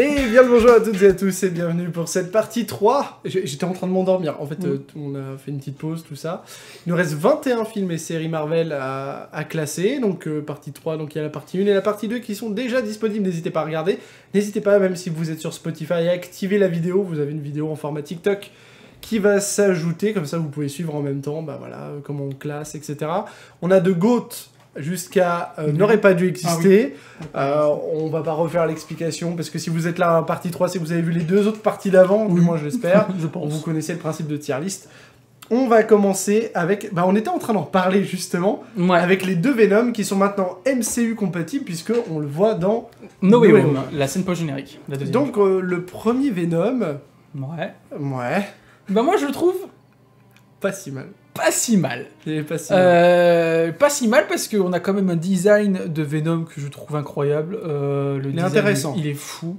Et bien le bonjour à toutes et à tous et bienvenue pour cette partie 3. J'étais en train de m'endormir, en fait on a fait une petite pause, tout ça. Il nous reste 21 films et séries Marvel à classer, donc partie 3, donc il y a la partie 1 et la partie 2 qui sont déjà disponibles, n'hésitez pas à regarder. N'hésitez pas, même si vous êtes sur Spotify, à activer la vidéo, vous avez une vidéo en format TikTok qui va s'ajouter, comme ça vous pouvez suivre en même temps, bah voilà, comment on classe, etc. On a de GOAT jusqu'à n'aurait pas dû exister. On va pas refaire l'explication parce que si vous êtes là à partie 3, c'est que vous avez vu les deux autres parties d'avant, du moins je l'espère. Je pense. Vous connaissez le principe de tier list. On va commencer avec... Bah, on était en train d'en parler justement, avec les deux Venom qui sont maintenant MCU compatibles puisqu'on le voit dans No Way Home, la scène post-générique. Donc le premier Venom... Ouais. Bah moi je le trouve... Pas si mal. Pas si mal. Pas si mal parce qu'on a quand même un design de Venom que je trouve incroyable. Il est intéressant. Il est fou.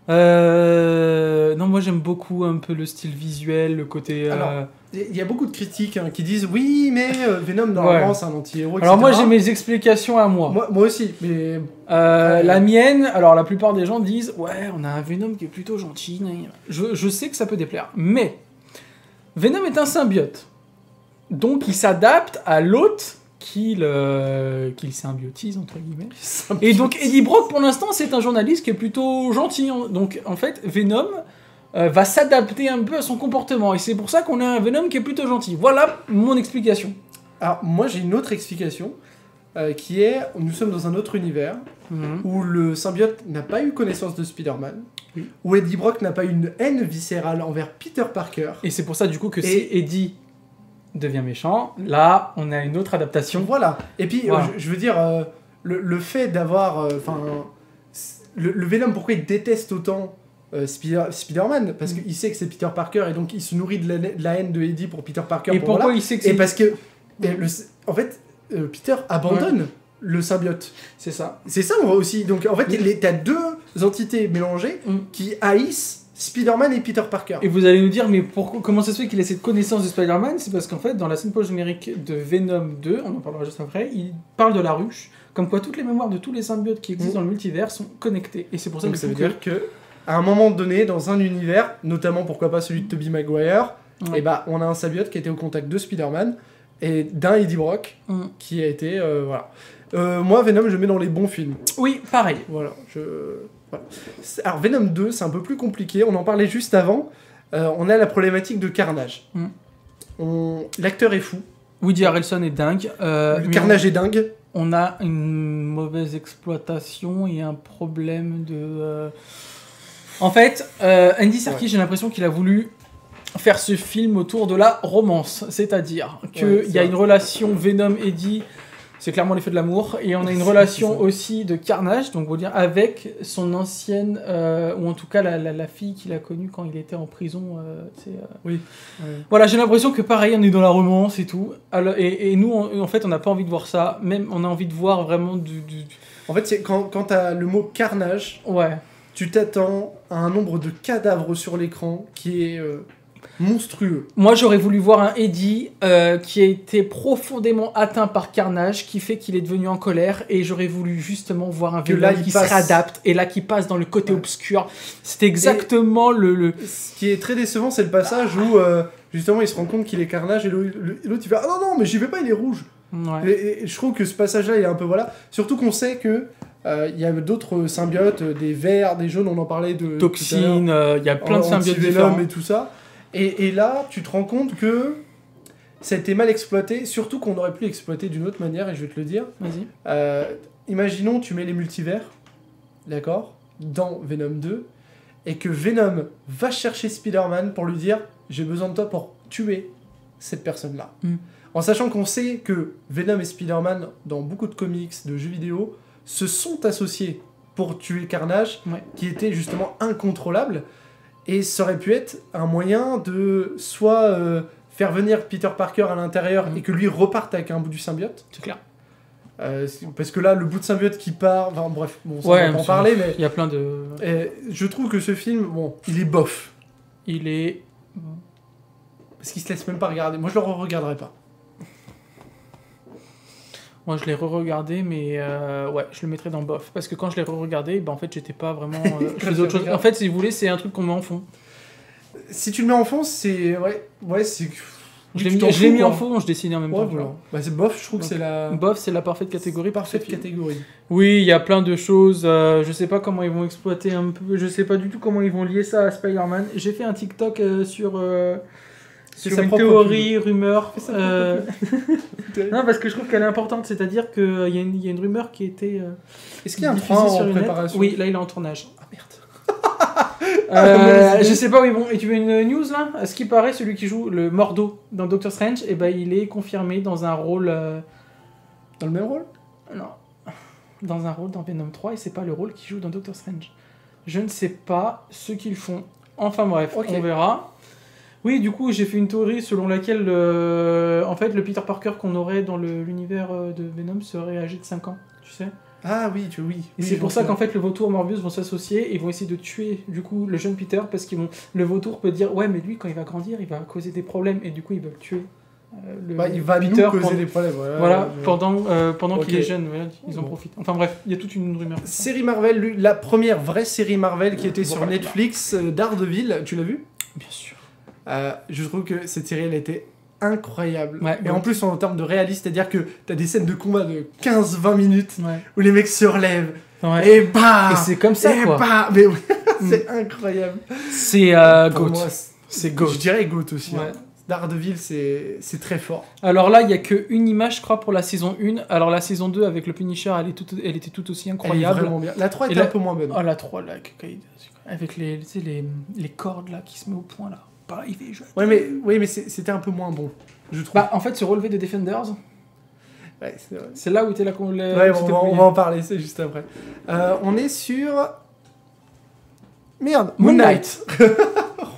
Non, moi j'aime beaucoup un peu le style visuel, le côté... Alors, il y a beaucoup de critiques qui disent oui, mais Venom normalement c'est un anti-héros, etc. Alors moi j'ai mes explications à moi. Moi aussi, mais... La mienne, alors la plupart des gens disent ouais, on a un Venom qui est plutôt gentil. Je sais que ça peut déplaire, mais Venom est un symbiote. Donc il s'adapte à l'hôte qu'il symbiotise, entre guillemets. Et donc Eddie Brock, pour l'instant, c'est un journaliste qui est plutôt gentil. Donc en fait, Venom va s'adapter un peu à son comportement. Et c'est pour ça qu'on a un Venom qui est plutôt gentil. Voilà mon explication. Alors moi j'ai une autre explication, qui est, nous sommes dans un autre univers, où le symbiote n'a pas eu connaissance de Spider-Man, où Eddie Brock n'a pas eu une haine viscérale envers Peter Parker. Et c'est pour ça du coup que si Eddie devient méchant, là on a une autre adaptation. Voilà. Et puis je veux dire, le fait d'avoir... le Venom, pourquoi il déteste autant Spider-Man? Parce qu'il sait que c'est Peter Parker et donc il se nourrit de la haine de Eddie pour Peter Parker. Et pourquoi il sait que c'est... Et parce que, en fait, Peter abandonne le symbiote. C'est ça. C'est ça, on voit aussi. Donc en fait, t'as deux entités mélangées qui haïssent Spider-Man et Peter Parker. Et vous allez nous dire, mais comment ça se fait qu'il ait cette connaissance de Spider-Man? C'est parce qu'en fait, dans la scène post-générique de Venom 2, on en parlera juste après, il parle de la ruche, comme quoi toutes les mémoires de tous les symbiotes qui existent dans le multivers sont connectées. Et c'est pour ça que ça veut dire que à un moment donné, dans un univers, notamment pourquoi pas celui de Tobey Maguire, et bah on a un symbiote qui était au contact de Spider-Man et d'un Eddie Brock qui a été voilà. Moi Venom je mets dans les bons films. Oui, pareil. Voilà, Alors Venom 2 c'est un peu plus compliqué, on en parlait juste avant. On a la problématique de Carnage. L'acteur est fou. Woody Harrelson est dingue. Le Carnage est dingue. On a une mauvaise exploitation et un problème de... En fait, Andy Serkis, j'ai l'impression qu'il a voulu faire ce film autour de la romance. C'est-à-dire qu'il y a une relation Venom-Eddie, c'est clairement l'effet de l'amour, et on a une relation aussi de Carnage, donc on va dire avec son ancienne, ou en tout cas la fille qu'il a connue quand il était en prison. Voilà, j'ai l'impression que pareil, on est dans la romance et tout, et nous, en fait, on n'a pas envie de voir ça, même on a envie de voir vraiment du... En fait, quand t'as le mot Carnage... Tu t'attends à un nombre de cadavres sur l'écran qui est monstrueux. Moi, j'aurais voulu voir un Eddie qui a été profondément atteint par Carnage, qui fait qu'il est devenu en colère, et j'aurais voulu justement voir un Venom qui se réadapte, et là qui passe dans le côté obscur. C'est exactement le... Ce qui est très décevant, c'est le passage où justement il se rend compte qu'il est Carnage, et l'autre il fait « Ah non, mais j'y vais pas, il est rouge !» Et je trouve que ce passage-là, il est un peu voilà. Surtout qu'on sait que il y a d'autres symbiotes, des verts, des jaunes, on en parlait de... Toxines, il y a plein de symbiotes différents. Et tout ça. Et là, tu te rends compte que ça a été mal exploité, surtout qu'on aurait pu l'exploiter d'une autre manière, et je vais te le dire. Vas-y. Imaginons, tu mets les multivers, d'accord, dans Venom 2, et que Venom va chercher Spider-Man pour lui dire « J'ai besoin de toi pour tuer cette personne-là ». En sachant qu'on sait que Venom et Spider-Man, dans beaucoup de comics, de jeux vidéo, se sont associés pour tuer Carnage, qui était justement incontrôlable, et ça aurait pu être un moyen de soit faire venir Peter Parker à l'intérieur et que lui reparte avec un bout du symbiote. C'est clair. Parce que là, le bout de symbiote qui part... Enfin bref, bon, ça va pas en parler, mais... Il y a plein de... je trouve que ce film, bon, il est bof. Il est... Parce qu'il se laisse même pas regarder. Moi, je le re-regarderai pas. Moi, je l'ai re-regardé, mais ouais, je le mettrais dans bof. Parce que quand je l'ai re-regardé, en fait, j'étais pas vraiment... je faisais autre chose. En fait, si vous voulez, c'est un truc qu'on met en fond. Si tu le mets en fond, c'est... Ouais, c'est... Je l'ai mis en fond, je dessinais en même temps. Voilà. Bah, c'est bof, je trouve que c'est la... Bof, c'est la parfaite catégorie. Parfaite catégorie. Oui, il y a plein de choses. Je sais pas comment ils vont exploiter un peu. Je sais pas du tout comment ils vont lier ça à Spider-Man. J'ai fait un TikTok sur une théorie, rumeur. Non, parce que je trouve qu'elle est importante. C'est-à-dire qu'il y a une rumeur qui était Est-ce qu'il y a un train en préparation? Oui, là, il est en tournage. Ah, merde. Je sais pas où ils vont. Et tu veux une news là? À ce qui paraît, celui qui joue le Mordo dans Doctor Strange, il est confirmé dans un rôle. Dans le même rôle? Non. Dans un rôle dans Venom 3 et c'est pas le rôle qu'il joue dans Doctor Strange. Je ne sais pas ce qu'ils font. Enfin bref, on verra. Oui, du coup, j'ai fait une théorie selon laquelle en fait, le Peter Parker qu'on aurait dans l'univers de Venom serait âgé de 5 ans, tu sais. Ah oui, oui. Et c'est pour ça qu'en fait le vautour Morbius vont s'associer et vont essayer de tuer du coup le jeune Peter parce qu'ils vont le vautour peut dire ouais mais lui quand il va grandir il va causer des problèmes et du coup ils veulent tuer il va Peter nous causer des problèmes. Voilà, pendant qu'il est jeune, ils en profitent. Enfin bref, il y a toute une rumeur. Série Marvel, la première vraie série Marvel qui était sur Netflix, Daredevil, tu l'as vu? Bien sûr. Je trouve que cette série elle était incroyable. Ouais, et en plus en termes de réalisme, c'est-à-dire que t'as des scènes de combat de 15-20 minutes où les mecs se relèvent et bah et c'est comme ça quoi. Bah, mais c'est incroyable. C'est GOAT. C'est GOAT. Je dirais GOAT aussi. Ouais. Daredevil c'est très fort. Alors là il y a qu'une image je crois pour la saison 1. Alors la saison 2 avec le Punisher elle était tout aussi incroyable. Elle est vraiment bien. La 3 était un peu moins bonne. Oh la 3 là avec les cordes là qui se met au point là. Mais c'était un peu moins bon, je trouve. Bah, en fait, ce relevé de Defenders, ouais, c'est vrai. C'est là où t'es là qu'on ouais, on va en parler, c'est juste après. On est sur... Merde, Moon Knight.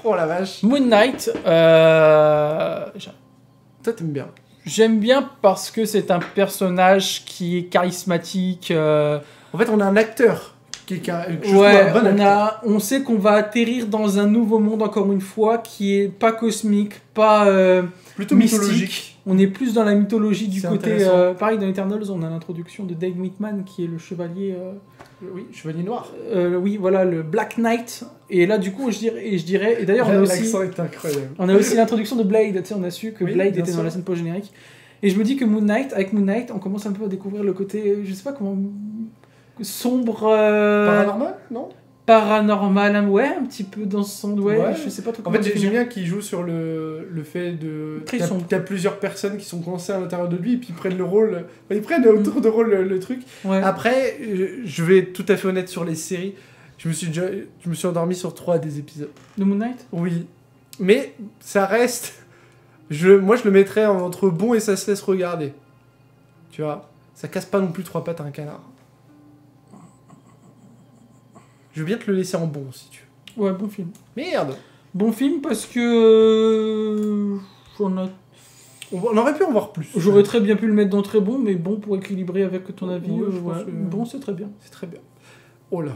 Oh la vache. Moon Knight, toi t'aimes bien. J'aime bien parce que c'est un personnage qui est charismatique. En fait, on a un acteur. On sait qu'on va atterrir dans un nouveau monde encore une fois qui est pas cosmique, pas plutôt mystique. Mythologique. On est plus dans la mythologie du côté. Pareil dans Eternals, on a l'introduction de Dave Whitman qui est le chevalier. Oui, chevalier noir. Oui, voilà le Black Knight. Et là, du coup, je dirais. Et d'ailleurs, l'accent est incroyable. On a aussi l'introduction de Blade. Tu sais, on a su que Blade était dans la scène post-générique. Et je me dis que avec Moon Knight, on commence un peu à découvrir le côté, je sais pas comment. Sombre. Paranormal, non? Paranormal, ouais, un petit peu dans son. Ouais, je sais pas trop comment. En fait, j'aime bien qu'il joue sur le fait de. T'as plusieurs personnes qui sont coincées à l'intérieur de lui et puis ils prennent le rôle. Ils prennent autour de rôle le truc. Ouais. Après, je vais être tout à fait honnête sur les séries. Je me suis endormi sur 3 des épisodes. De Moon Knight? Oui. Mais ça reste. Moi, je le mettrais entre bon et ça se laisse regarder. Tu vois? Ça casse pas non plus 3 pattes à un canard. Je veux bien te le laisser en bon, si tu veux. Ouais, bon film. Merde! Bon film parce que... On aurait pu en voir plus. J'aurais très bien pu le mettre dans très bon, mais bon pour équilibrer avec ton avis. Bon, c'est très bien. C'est très bien. Oh là.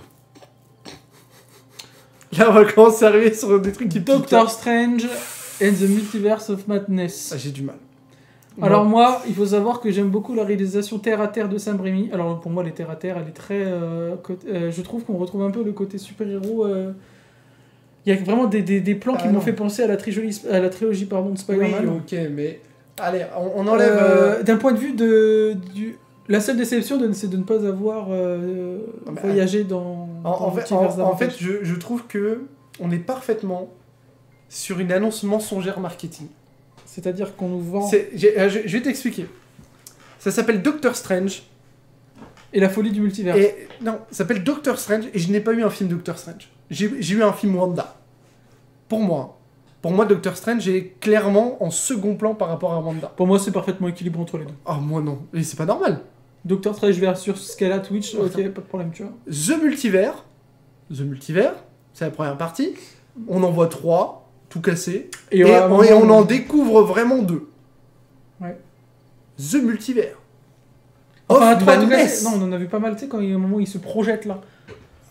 Là, on va commencer à arriver sur des trucs qui piquent. Doctor Strange and the Multiverse of Madness. Ah, j'ai du mal. Alors moi, il faut savoir que j'aime beaucoup la réalisation terre à terre de Sam Raimi. Alors pour moi, les terre à terre, elle est très... je trouve qu'on retrouve un peu le côté super-héros. Il y a vraiment des plans qui m'ont fait penser à la trilogie de Spider-Man. Oui, ok, mais... Allez, on enlève... D'un point de vue la seule déception, c'est de ne pas avoir voyagé dans... En fait, je trouve que on est parfaitement sur une annonce mensongère marketing. C'est-à-dire qu'on nous vend... Je vais t'expliquer. Ça s'appelle Doctor Strange. Et la folie du multivers. Non, ça s'appelle Doctor Strange et je n'ai pas eu un film Doctor Strange. J'ai eu un film Wanda. Pour moi, Doctor Strange est clairement en second plan par rapport à Wanda. Pour moi, c'est parfaitement équilibré entre les deux. Ah, moi non. Et c'est pas normal. Doctor Strange versus Scala Twitch, ok, pas de problème, tu vois. The Multivers, c'est la première partie. On en voit 3. Tout cassé, et on en découvre vraiment 2. Ouais. The Multivers. Enfin, 3 tout cassé. Non, on en a vu pas mal, tu sais, quand il y a un moment où il se projette là.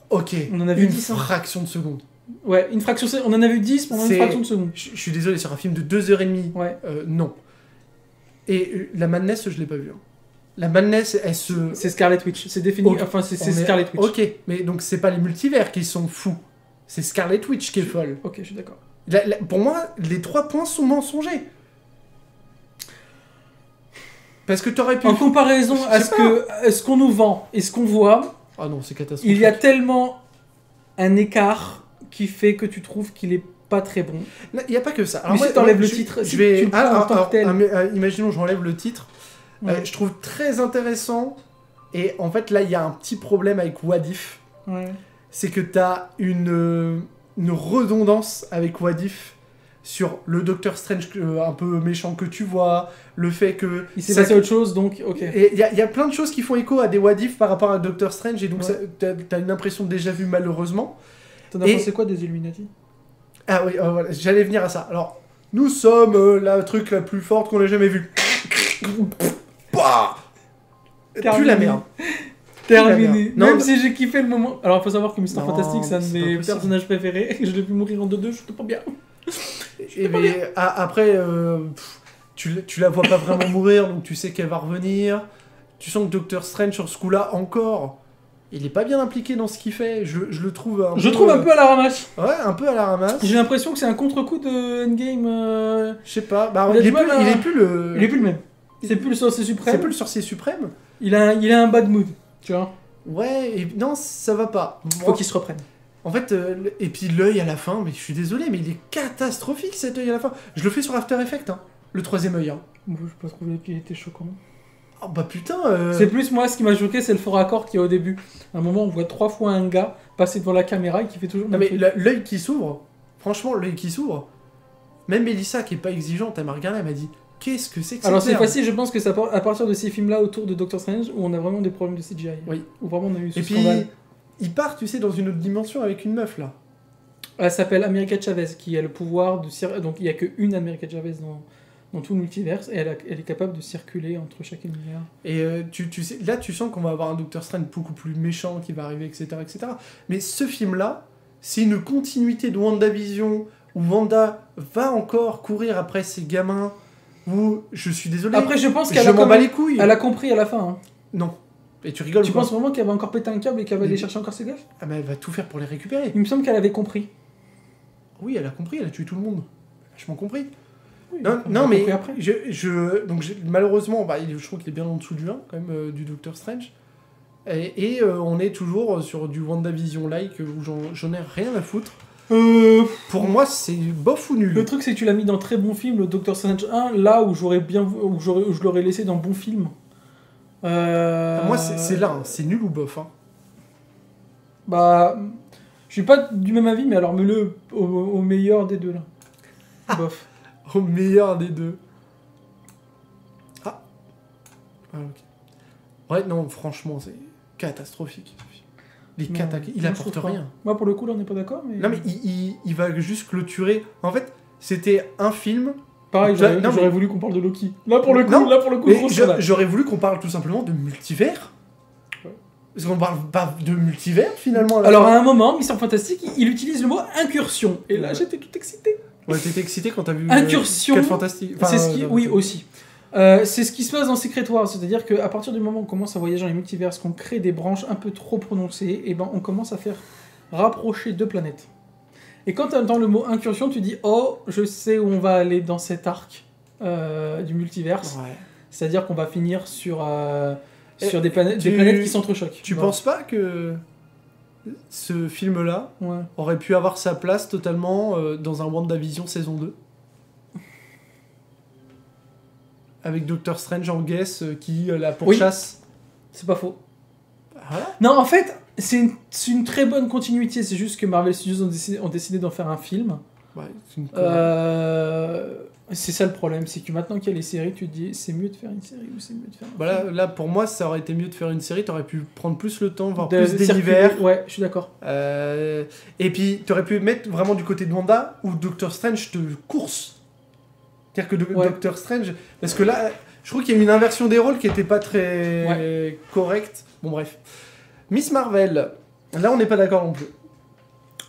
Ok, on en a vu une fraction de seconde. Ouais, une fraction de seconde. On en a vu 10 pendant une fraction de seconde. Je suis désolé, sur un film de 2h30, ouais. Non. Et la Madness, je l'ai pas vu. Hein. La madness, elle se... C'est Scarlet Witch, c'est défini, Ok, enfin c'est on est- Scarlet Witch. Ok, mais donc c'est pas les multivers qui sont fous. C'est Scarlet Witch qui est folle. Ok, je suis d'accord. Pour moi, les 3 points sont mensongers. Parce que t'aurais pu... En comparaison Je à sais ce qu'on nous vend et ce qu'on voit, Ah non, c'est catastrophique. il y a tellement un écart qui fait que tu trouves qu'il est pas très bon. Il n'y a pas que ça. Mais si t'enlèves le titre, si tu le prends en tant que tel. Imaginons, j'enlève le titre. Ouais. Je trouve très intéressant. Et en fait, là, il y a un petit problème avec What If. Ouais. C'est que t'as une redondance avec What If sur le Doctor Strange un peu méchant que tu vois, le fait que... Il s'est passé autre chose, donc ok. Et il y a plein de choses qui font écho à des What If par rapport à Doctor Strange, et donc Ouais. t'as une impression de déjà vu malheureusement. T'en as Et- pensé quoi des Illuminati? Ah oui, voilà, j'allais venir à ça. Alors, nous sommes la truc la plus forte qu'on ait jamais vue. Bah Plus la merde. Terminé. Non, Même mais- si j'ai kiffé le moment. Alors, il faut savoir que Mr. Non, Fantastic, c'est un de c'est pas mes possible. personnages préférés. Je l'ai vu mourir en 2-2, je suis pas bien. Et mais, après, tu la vois pas vraiment mourir, donc tu sais qu'elle va revenir. Tu sens que Doctor Strange, sur ce coup-là, encore, il est pas bien impliqué dans ce qu'il fait. Je le trouve un Je peu... trouve un peu à la ramasse. Ouais, un peu à la ramasse. J'ai l'impression que c'est un contre-coup de Endgame. Je sais pas. Bah, Il a il, est du mal plus, à- il est plus le... Il est plus le même. C'est plus le sorcier suprême. C'est plus le sorcier suprême. Il a un bad mood, tu vois. Ouais, et non, ça va pas. Faut qu'il se reprenne. En fait, et puis l'œil à la fin, mais je suis désolé, mais il est catastrophique cet œil à la fin. Je le fais sur After Effects, hein, le 3ème œil. Hein. Moi, je pas trouvé qu'il était choquant. Oh bah putain. C'est plus moi, ce qui m'a choqué, c'est le faux raccord qu'il y a au début. À un moment, on voit 3 fois un gars passer devant la caméra et qui fait toujours le Non même mais truc. l'œil qui s'ouvre, franchement, l'œil qui s'ouvre. Même Mélissa, qui est pas exigeante, elle m'a regardé, elle m'a dit qu'est-ce que c'est que Alors cette c'est merde facile, je pense que c'est à partir de ces films-là autour de Doctor Strange où on a vraiment des problèmes de CGI. Oui. Où vraiment on a eu ce Et puis, scandale. il part, tu sais, dans une autre dimension avec une meuf là. Elle s'appelle America Chavez, qui a le pouvoir de donc il n'y a qu'une America Chavez dans tout le multiverse, et elle est capable de circuler entre chaque univers. Et tu sais, là, tu sens qu'on va avoir un Doctor Strange beaucoup plus méchant qui va arriver, etc., etc. Mais ce film-là, c'est une continuité de WandaVision où Wanda va encore courir après ses gamins. Où je suis désolé. Après, je pense qu'elle je a, m'en bats les couilles. elle a compris à la fin. Hein. Non. Et tu rigoles Tu ou quoi penses vraiment qu'elle va encore péter un câble et qu'elle va Mais- aller chercher encore ses gosses? Ah mais elle va tout faire pour les récupérer. Il me semble qu'elle avait compris. Oui, elle a compris, elle a tué tout le monde. Vachement compris. Oui, Non, elle a non mais compris après. malheureusement, bah, je trouve qu'il est bien en dessous du 1 quand même du Doctor Strange. Et on est toujours sur du WandaVision-like où j'en ai rien à foutre. Pour moi, c'est bof ou nul. Le truc, c'est que tu l'as mis dans très bon film, le Doctor Strange 1, là où où je l'aurais laissé dans bon film. Moi, c'est là, hein, c'est nul ou bof. Hein. Bah, je suis pas du même avis, mais alors mets-le au meilleur des deux là. Bof. Au meilleur des deux. Ah. Ah, ok. Ouais, non, franchement, c'est catastrophique. Il Non, il non, apporte je trouve pas. rien. Moi, pour le coup, là, on n'est pas d'accord, mais. Non, mais il va juste clôturer. En fait, c'était un film. Pareil, Non, mais- j'aurais voulu qu'on parle de Loki. Là, pour le coup, Non, Mais gros scandale. j'aurais voulu qu'on parle tout simplement de multivers. Ouais. Parce qu'on parle pas de multivers finalement. la Alors, fin. à un moment, Mr. Fantastic, il utilise le mot incursion. Et là, Ouais. j'étais tout excité. Ouais, t'étais excité quand t'as vu. Incursion, Quel fantastique. C'est ce qui, oui, aussi. C'est ce qui se passe dans Secret Wars, c'est-à-dire qu'à partir du moment où on commence à voyager dans les multivers, qu'on crée des branches un peu trop prononcées, et ben on commence à faire rapprocher deux planètes. Et quand tu entends le mot incursion, tu dis oh, je sais où on va aller dans cet arc du multiverse. Ouais. C'est-à-dire qu'on va finir sur Et des planètes qui s'entrechoquent. Tu Voilà. penses pas que ce film-là Ouais. aurait pu avoir sa place totalement dans un WandaVision saison 2 avec Doctor Strange en guess qui la pourchasse. C'est pas faux. Voilà. Non, en fait, c'est une très bonne continuité. C'est juste que Marvel Studios ont décidé d'en faire un film. Ouais, c'est une connerie. C'est ça le problème, c'est que maintenant qu'il y a les séries, tu te dis c'est mieux de faire une série ou c'est mieux de faire un Bah film. là, pour moi, ça aurait été mieux de faire une série. T'aurais pu prendre plus le temps, voir De plus circuler. d'univers. Ouais, je suis d'accord. Et puis, t'aurais pu mettre vraiment du côté de Wanda où Doctor Strange te course. C'est-à-dire que Ouais. Doctor Strange. Parce que là, je trouve qu'il y a une inversion des rôles qui était pas très correcte. Bon, bref. Miss Marvel. Là, on n'est pas d'accord non plus.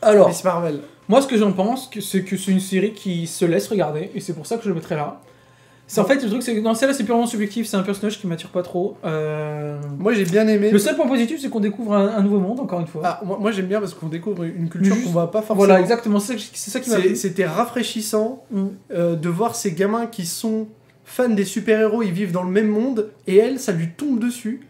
Alors, Miss Marvel. moi ce que j'en pense, c'est que c'est une série qui se laisse regarder, et c'est pour ça que je le mettrai là. En fait, le truc, c'est que dans celle-là, c'est purement subjectif, c'est un personnage qui m'attire pas trop. Moi, j'ai bien aimé. Le seul point positif, c'est qu'on découvre un nouveau monde, encore une fois. Ah, moi j'aime bien parce qu'on découvre une culture qu'on voit pas forcément. Voilà, exactement, c'est ça qui m'a plu. C'était rafraîchissant de voir ces gamins qui sont fans des super-héros, ils vivent dans le même monde, et elle, ça lui tombe dessus,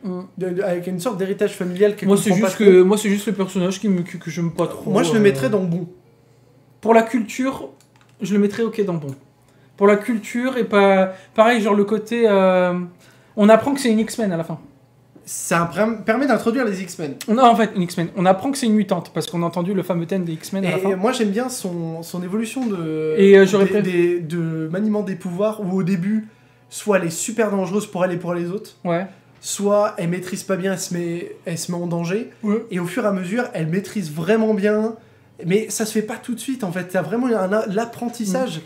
avec une sorte d'héritage familial qu'elle comprend pas trop. Moi, c'est juste le personnage que j'aime pas trop. Moi, je le mettrais dans bon. Pour la culture, je le mettrais ok dans bon. Pour la culture, et pas... Pareil, genre le côté... On apprend que c'est une X-Men à la fin. Ça permet d'introduire les X-Men. Non, en fait, une X-Men. On apprend que c'est une mutante, parce qu'on a entendu le fameux thème des X-Men à la fin. Et moi, j'aime bien son évolution de maniement des pouvoirs, où au début, soit elle est super dangereuse pour elle et pour les autres, soit elle maîtrise pas bien, elle se met en danger, et au fur et à mesure, elle maîtrise vraiment bien, mais ça se fait pas tout de suite, en fait. T'as vraiment l'apprentissage.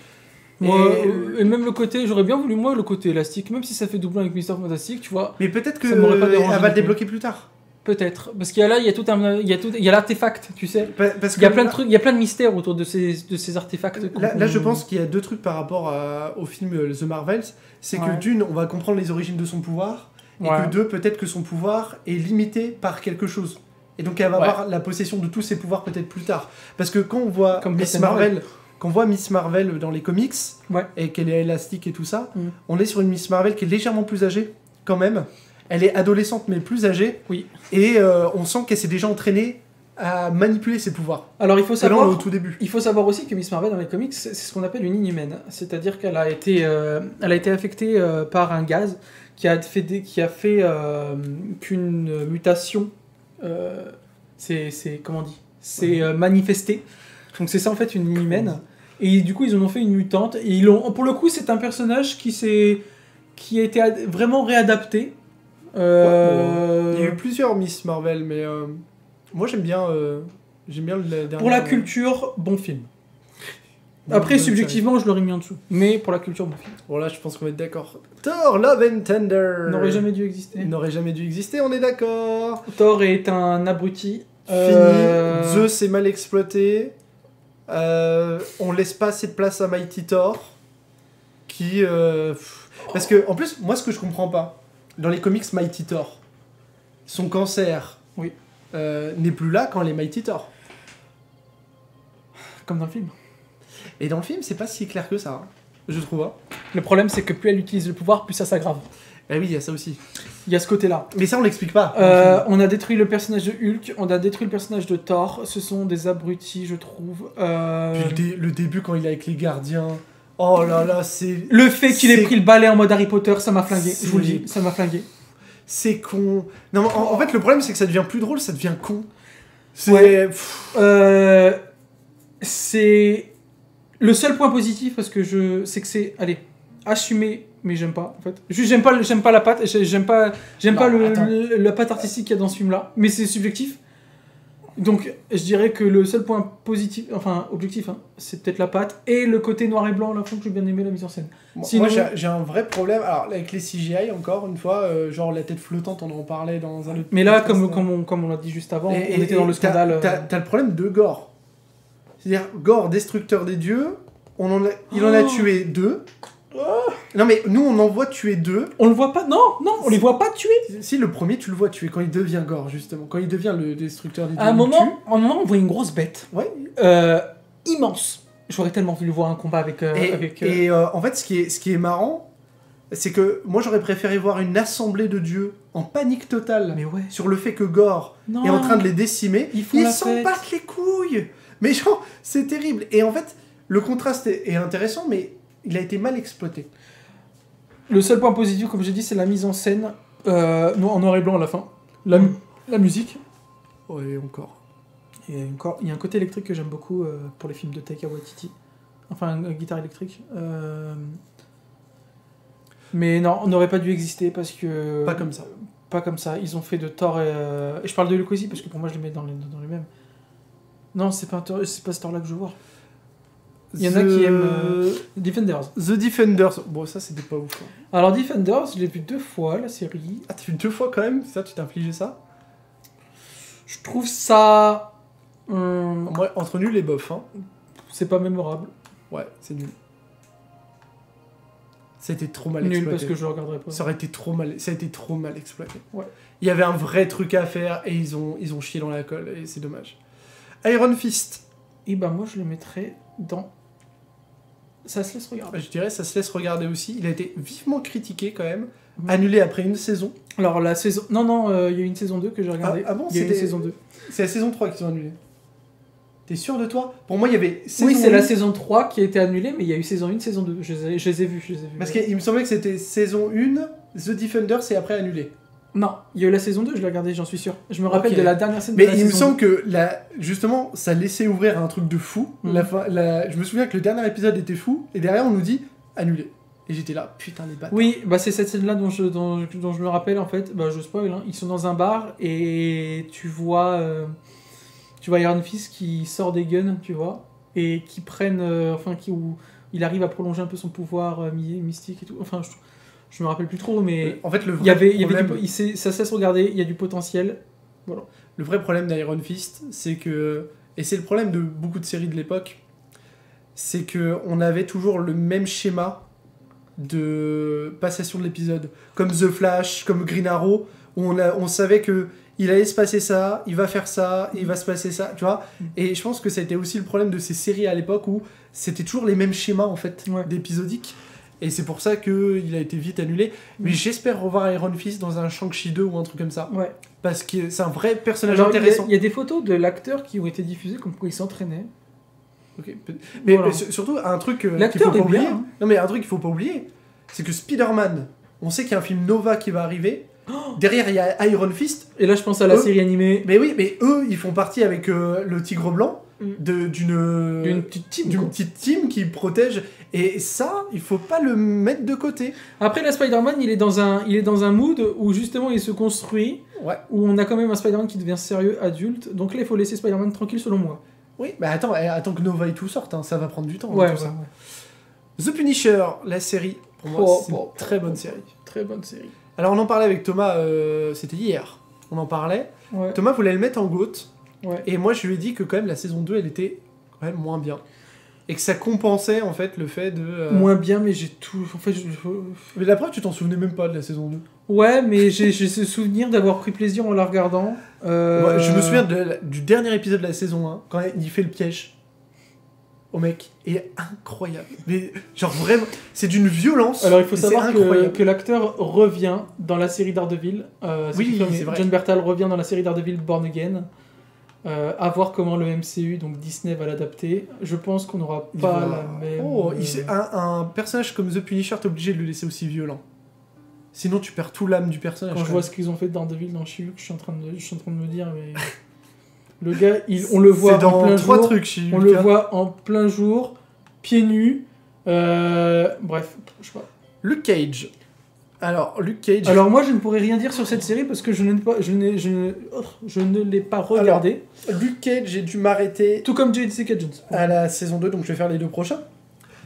Et même le côté, j'aurais bien voulu le côté élastique, même si ça fait doublon avec Mister Fantastic, tu vois. Mais peut-être que elle va le débloquer plus tard. Peut-être, parce qu'il y a il y a l'artefact, tu sais. Parce il y a plein de trucs, il y a plein de mystères autour de ces artefacts. Là, je pense qu'il y a deux trucs par rapport au film The Marvels, c'est que d'une, on va comprendre les origines de son pouvoir, et que deux, peut-être que son pouvoir est limité par quelque chose. Et donc elle va avoir la possession de tous ses pouvoirs peut-être plus tard. Parce que quand on voit Miss Marvel, dans les comics, et qu'elle est élastique et tout ça, on est sur une Miss Marvel qui est légèrement plus âgée, quand même. Elle est adolescente, mais plus âgée. Oui. Et on sent qu'elle s'est déjà entraînée à manipuler ses pouvoirs. Alors il faut savoir, là, au tout début. Il faut savoir aussi que Miss Marvel dans les comics, c'est ce qu'on appelle une inhumaine. C'est-à-dire qu'elle a été affectée par un gaz qui a fait qu'une mutation comment on dit, c'est manifestée. Donc c'est ça en fait une inhumaine. Et du coup ils en ont fait une mutante. Et pour le coup c'est un personnage qui a été vraiment réadapté. Il y a eu plusieurs Miss Marvel, mais moi j'aime bien le dernier. Pour la culture, bon film. Après, subjectivement, je l'aurais mis en dessous. Mais pour la culture, bon film. Bon, là, je pense qu'on va être d'accord. Thor, Love and Thunder n'aurait jamais dû exister. Il n'aurait jamais dû exister, on est d'accord. Thor est un abruti. Fini. Zeus est mal exploité. On laisse pas assez de place à Mighty Thor. Qui... Parce que, en plus, moi, ce que je comprends pas, dans les comics Mighty Thor, son cancer n'est plus là quand elle est Mighty Thor. Comme dans le film. Et dans le film, c'est pas si clair que ça, hein, je trouve. Hein. Le problème, c'est que plus elle utilise le pouvoir, plus ça s'aggrave. Eh oui, il y a ça aussi. Il y a ce côté-là. Mais ça, on l'explique pas. On a détruit le personnage de Hulk, on a détruit le personnage de Thor. Ce sont des abrutis, je trouve. Puis le début, quand il est avec les gardiens... Oh là là, c'est... Le fait qu'il ait pris le balai en mode Harry Potter, ça m'a flingué. Je vous le dis, ça m'a flingué. C'est con. Non, en fait, le problème, c'est que ça devient plus drôle, ça devient con. C'est... C'est... Le seul point positif, parce que c'est que c'est... Allez, assumé, mais j'aime pas, en fait. Juste, j'aime pas la patte, j'aime pas la patte artistique qu'il y a dans ce film-là. Mais c'est subjectif. Donc, je dirais que le seul point positif, enfin, objectif, hein, c'est peut-être la patte, et le côté noir et blanc, là, que j'ai bien aimé la mise en scène. Sinon... Moi, j'ai un vrai problème, alors, avec les CGI, encore une fois, genre la tête flottante, on en parlait dans un autre... Mais là, comme on l'a dit juste avant, on était dans le scandale... T'as le problème de Gore. C'est-à-dire, Gore, destructeur des dieux, il en a tué 2. Non mais nous on en voit tuer 2. On le voit pas, non, on les voit pas tuer. Si, le premier tu le vois tuer quand il devient Gore justement, quand il devient le destructeur des dieux. À un moment on voit une grosse bête. Ouais. Immense. J'aurais tellement voulu voir un combat avec... en fait ce qui est marrant, c'est que moi j'aurais préféré voir une assemblée de dieux en panique totale sur le fait que Gore est en train de les décimer. Ils s'en battent les couilles. Mais genre, c'est terrible. Et en fait, le contraste est intéressant, mais il a été mal exploité. Le seul point positif, comme j'ai dit, c'est la mise en scène en noir et blanc à la fin. La musique. Ouais, encore. Et il y a un côté électrique que j'aime beaucoup pour les films de Taika Waititi. Enfin, une guitare électrique. Mais non, on n'aurait pas dû exister parce que... Pas comme ça. Pas comme ça. Ils ont fait de Thor et je parle de Luke aussi parce que pour moi, je les mets dans les mêmes. Non, c'est pas ce Thor-là que je veux voir. Il y en a qui aiment Defenders. The Defenders. Bon, ça, c'était pas ouf. Hein. Alors, Defenders, je l'ai vu 2 fois, la série. Ah, t'as vu 2 fois quand même? Ça, tu t'es infligé ça? Je trouve ça... Moi, entre nul et bof. Hein. C'est pas mémorable. Ouais, c'est nul. Ça a été trop mal Nul exploité. parce que je le regarderai pas. Ça a été trop mal exploité. Ouais. Il y avait un vrai truc à faire et ils ont chié dans la colle et c'est dommage. Iron Fist. Et ben moi je le mettrais dans... Ça se laisse regarder. Je dirais ça se laisse regarder aussi. Il a été vivement critiqué quand même. Mhm. Annulé après une saison. Alors la saison... Non, il y a eu une saison 2 que j'ai regardée. Ah bon, il y a eu une c'était- saison 2. C'est la saison 3 qu'ils ont annulé. T'es sûr de toi? Pour moi, il y avait saison Oui, c'est 1, la saison 3 qui a été annulée, mais il y a eu saison 1, saison 2. Je les ai vus. Parce qu'il me semblait que c'était saison 1, The Defenders, et après annulé. Non, il y a eu la saison 2, je l'ai regardée, j'en suis sûr. Je me rappelle Ok. de la dernière scène Mais de la il me saison semble que, justement, ça laissait ouvrir un truc de fou. Mhm. Je me souviens que le dernier épisode était fou, et derrière, on nous dit annulé. Et j'étais là, putain, les bâtards. Oui, bah c'est cette scène-là dont je me rappelle en fait. Bah je spoil, hein. Ils sont dans un bar et tu vois Iron Fist qui sort des guns, tu vois, et qui prennent, où il arrive à prolonger un peu son pouvoir mystique et tout. Enfin, je me rappelle plus trop, mais En fait, le il y avait problème, ça se laisse regarder, il y a du potentiel. Voilà. le vrai problème d'Iron Fist, c'est que, et c'est le problème de beaucoup de séries de l'époque, c'est que on avait toujours le même schéma de passation de l'épisode, comme The Flash, comme Green Arrow, où on savait que il allait se passer ça, il va faire ça, il va se passer ça, tu vois. Et je pense que ça a été aussi le problème de ces séries à l'époque où c'était toujours les mêmes schémas en fait Ouais. d'épisodiques. Et c'est pour ça qu'il a été vite annulé. Mais j'espère revoir Iron Fist dans un Shang-Chi 2 ou un truc comme ça. Ouais. Parce que c'est un vrai personnage Alors, intéressant. il y a des photos de l'acteur qui ont été diffusées comme quoi il s'entraînait. Ok, mais, Voilà. surtout, un truc qu'il L'acteur faut pas est bien, oublier. hein. Non, mais un truc qu'il faut pas oublier, c'est que Spider-Man, on sait qu'il y a un film Nova qui va arriver. Derrière, il y a Iron Fist. Et là, je pense à la Eux- série animée Mais oui, mais eux, ils font partie avec le Tigre Blanc d'une d'une petite team. d'une quoi. petite team qui protège. Et ça, il faut pas le mettre de côté. Après, la Spider-Man, il est dans un mood où justement il se construit, Ouais. où on a quand même un Spider-Man qui devient sérieux adulte. Donc là, il faut laisser Spider-Man tranquille, selon moi. Oui, mais attends que Nova et tout sortent, hein, ça va prendre du temps. Ouais, tout ouais, ça. ouais. The Punisher, la série, pour moi, c'est une très bonne série. Très bonne série. Alors on en parlait avec Thomas, c'était hier, on en parlait. Ouais. Thomas voulait le mettre en GOAT, Ouais. et moi je lui ai dit que quand même la saison 2 elle était quand même moins bien. Et que ça compensait en fait le fait de... Moins bien, mais j'ai tout. En fait, Mais la preuve, tu t'en souvenais même pas de la saison 2. ouais, mais j'ai ce souvenir d'avoir pris plaisir en la regardant. Ouais, je me souviens du dernier épisode de la saison 1, quand il fait le piège au mec, et incroyable. Mais genre vraiment, c'est d'une violence. Alors il faut mais savoir c'est incroyable. que l'acteur revient dans la série Daredevil. Oui, confirmé. c'est vrai. John Bertal revient dans la série Daredevil Born Again. À voir comment le MCU, donc Disney, va l'adapter. Je pense qu'on n'aura Il pas va- la même. Oh, un personnage comme The Punisher, t'es obligé de le laisser aussi violent. Sinon tu perds tout l'âme du personnage. Quand je quand vois même. ce qu'ils ont fait de Daredevil dans She-Hulk, je suis en train de me dire, mais. Le gars, on le voit C'est en dans plein 3 jour. trucs chez On le voit en plein jour, pieds nus. Bref, je sais pas. Luke Cage. Alors, Luke Cage. Alors moi, je ne pourrais rien dire sur cette série parce que je ne l'ai pas regardée. Luke Cage, j'ai dû m'arrêter Tout comme Jessica Jones. à la saison 2, donc je vais faire les 2 prochains.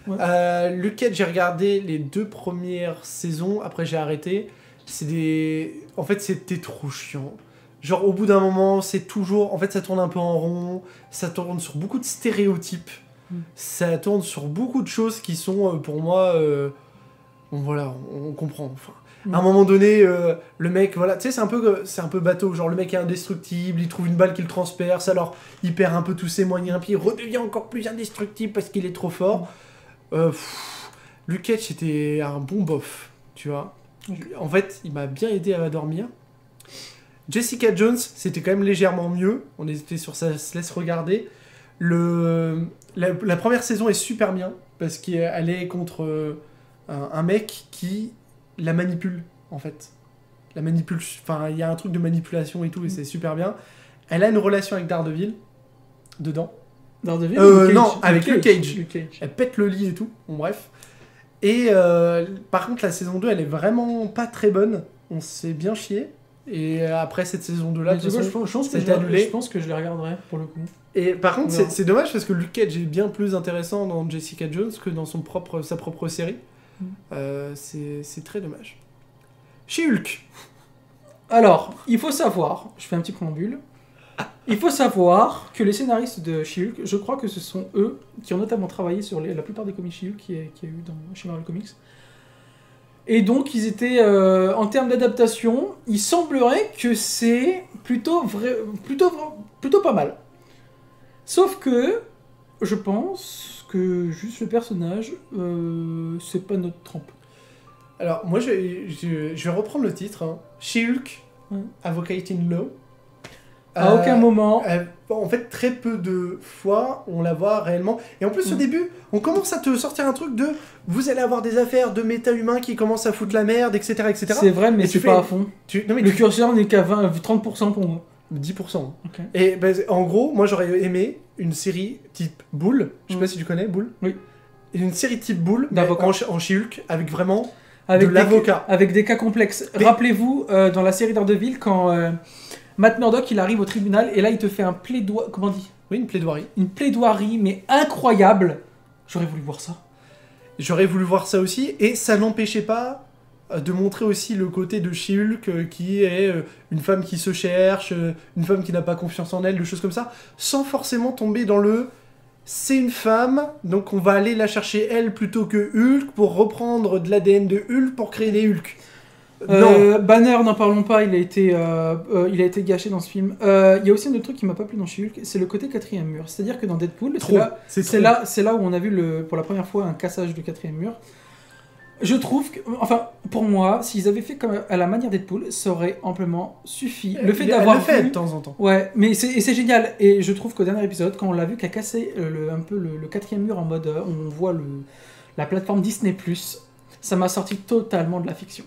Ouais. Luke Cage, j'ai regardé les 2 premières saisons, après j'ai arrêté. En fait, c'était trop chiant. Genre, au bout d'un moment, c'est toujours... En fait, ça tourne un peu en rond, ça tourne sur beaucoup de stéréotypes, ça tourne sur beaucoup de choses qui sont, pour moi... Bon, voilà, on comprend. Enfin, à un moment donné, le mec, voilà, tu sais, c'est un peu bateau. Genre, le mec est indestructible, il trouve une balle qui le transperce, alors il perd un peu tous ses moyens, puis il redevient encore plus indestructible parce qu'il est trop fort. Luke Cage, c'était un bon bof, tu vois. En fait, il m'a bien aidé à dormir. Jessica Jones, c'était quand même légèrement mieux. On était sur ça se laisse regarder. La première saison est super bien, parce qu'elle est contre... un mec qui la manipule, en fait. La manipule, enfin, il y a un truc de manipulation et tout, et c'est super bien. Elle a une relation avec Daredevil, dedans. Daredevil ou Luke Cage Non, avec Luke Cage. Luke Cage. Elle pète le lit et tout, bon bref. Et par contre, la saison 2, elle est vraiment pas très bonne. On s'est bien chié. Et après cette saison 2-là, Mais tu vois, je pense que c'était annulé. je pense que je les regarderai pour le coup. Et par contre, Non. c'est dommage parce que Luke Cage est bien plus intéressant dans Jessica Jones que dans sa propre série. C'est très dommage. She-Hulk. Alors, il faut savoir, je fais un petit préambule, il faut savoir que les scénaristes de She-Hulk, je crois que ce sont eux qui ont notamment travaillé sur la plupart des comics She-Hulk qu'il y a eu chez Marvel Comics. Et donc, ils étaient, en termes d'adaptation, il semblerait que c'est plutôt pas mal. Sauf que, je pense que juste le personnage, c'est pas notre trempe. Alors, moi, je vais reprendre le titre. Hein. She-Hulk, Advocate in Law. À aucun moment. En fait, très peu de fois, on la voit réellement. Et en plus, au début, on commence à te sortir un truc de... Vous allez avoir des affaires de méta-humains qui commencent à foutre la merde, etc. etc. C'est vrai, mais c'est pas à fond. Non, mais le curseur n'est qu'à 30% pour moi. 10%. Okay. Et en gros, moi, j'aurais aimé une série type Bull. Je sais pas si tu connais Bull. Oui. Une série type Bull, en She-Hulk, avec vraiment avec de l'avocat. Avec des cas complexes. Mais... Rappelez-vous, dans la série Daredevil, quand... Matt Murdock, il arrive au tribunal et là, il te fait un plaidoirie. Comment on dit ? Oui, une plaidoirie. Une plaidoirie, mais incroyable. J'aurais voulu voir ça. J'aurais voulu voir ça aussi, et ça n'empêchait pas de montrer aussi le côté de She-Hulk qui est une femme qui se cherche, une femme qui n'a pas confiance en elle, des choses comme ça, sans forcément tomber dans le... C'est une femme, donc on va aller la chercher elle plutôt que Hulk pour reprendre de l'ADN de Hulk pour créer des Hulk. Non. Banner, n'en parlons pas, il a été gâché dans ce film. Il y a aussi un autre truc qui m'a pas plu dans She-Hulk, c'est le côté quatrième mur. C'est-à-dire que dans Deadpool, c'est là où on a vu pour la première fois un cassage du quatrième mur. Je trouve que, enfin, pour moi, s'ils avaient fait comme à la manière Deadpool, ça aurait amplement suffi. Le fait d'avoir vu de temps en temps. Ouais, mais c'est génial. Et je trouve qu'au dernier épisode, quand on l'a vu qu'a cassé un peu le quatrième mur en mode on voit la plateforme Disney+, ça m'a sorti totalement de la fiction.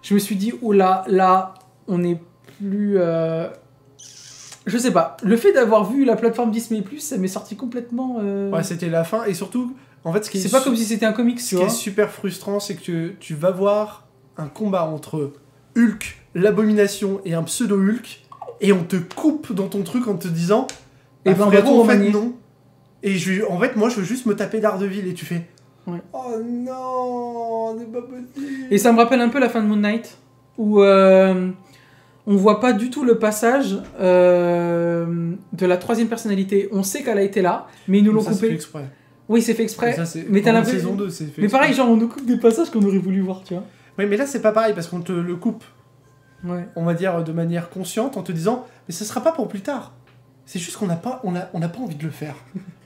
Je me suis dit, oula, là, on n'est plus... Je sais pas. Le fait d'avoir vu la plateforme Disney+, ça m'est sorti complètement... Ouais, c'était la fin. Et surtout, en fait, c'est pas comme si c'était un comics, ce qui est super frustrant, c'est que tu vas voir un combat entre Hulk, l'abomination, et un pseudo-Hulk, et on te coupe dans ton truc en te disant... Et ben, frérot, en fait, non. Et en fait, moi, je veux juste me taper Daredevil, et tu fais... Ouais. Oh non, c'est pas possible. Et ça me rappelle un peu la fin de Moon Knight, où on voit pas du tout le passage de la troisième personnalité. On sait qu'elle a été là, mais ils nous l'ont coupé. C'est fait exprès. Oui, c'est fait exprès. Ça, mais t'as l'impression. Saison 2, c'est fait mais exprès. pareil, genre on nous coupe des passages qu'on aurait voulu voir, tu vois. Oui, mais là c'est pas pareil parce qu'on te le coupe. Ouais. On va dire de manière consciente en te disant, mais ce sera pas pour plus tard. C'est juste qu'on n'a pas, on a pas envie de le faire.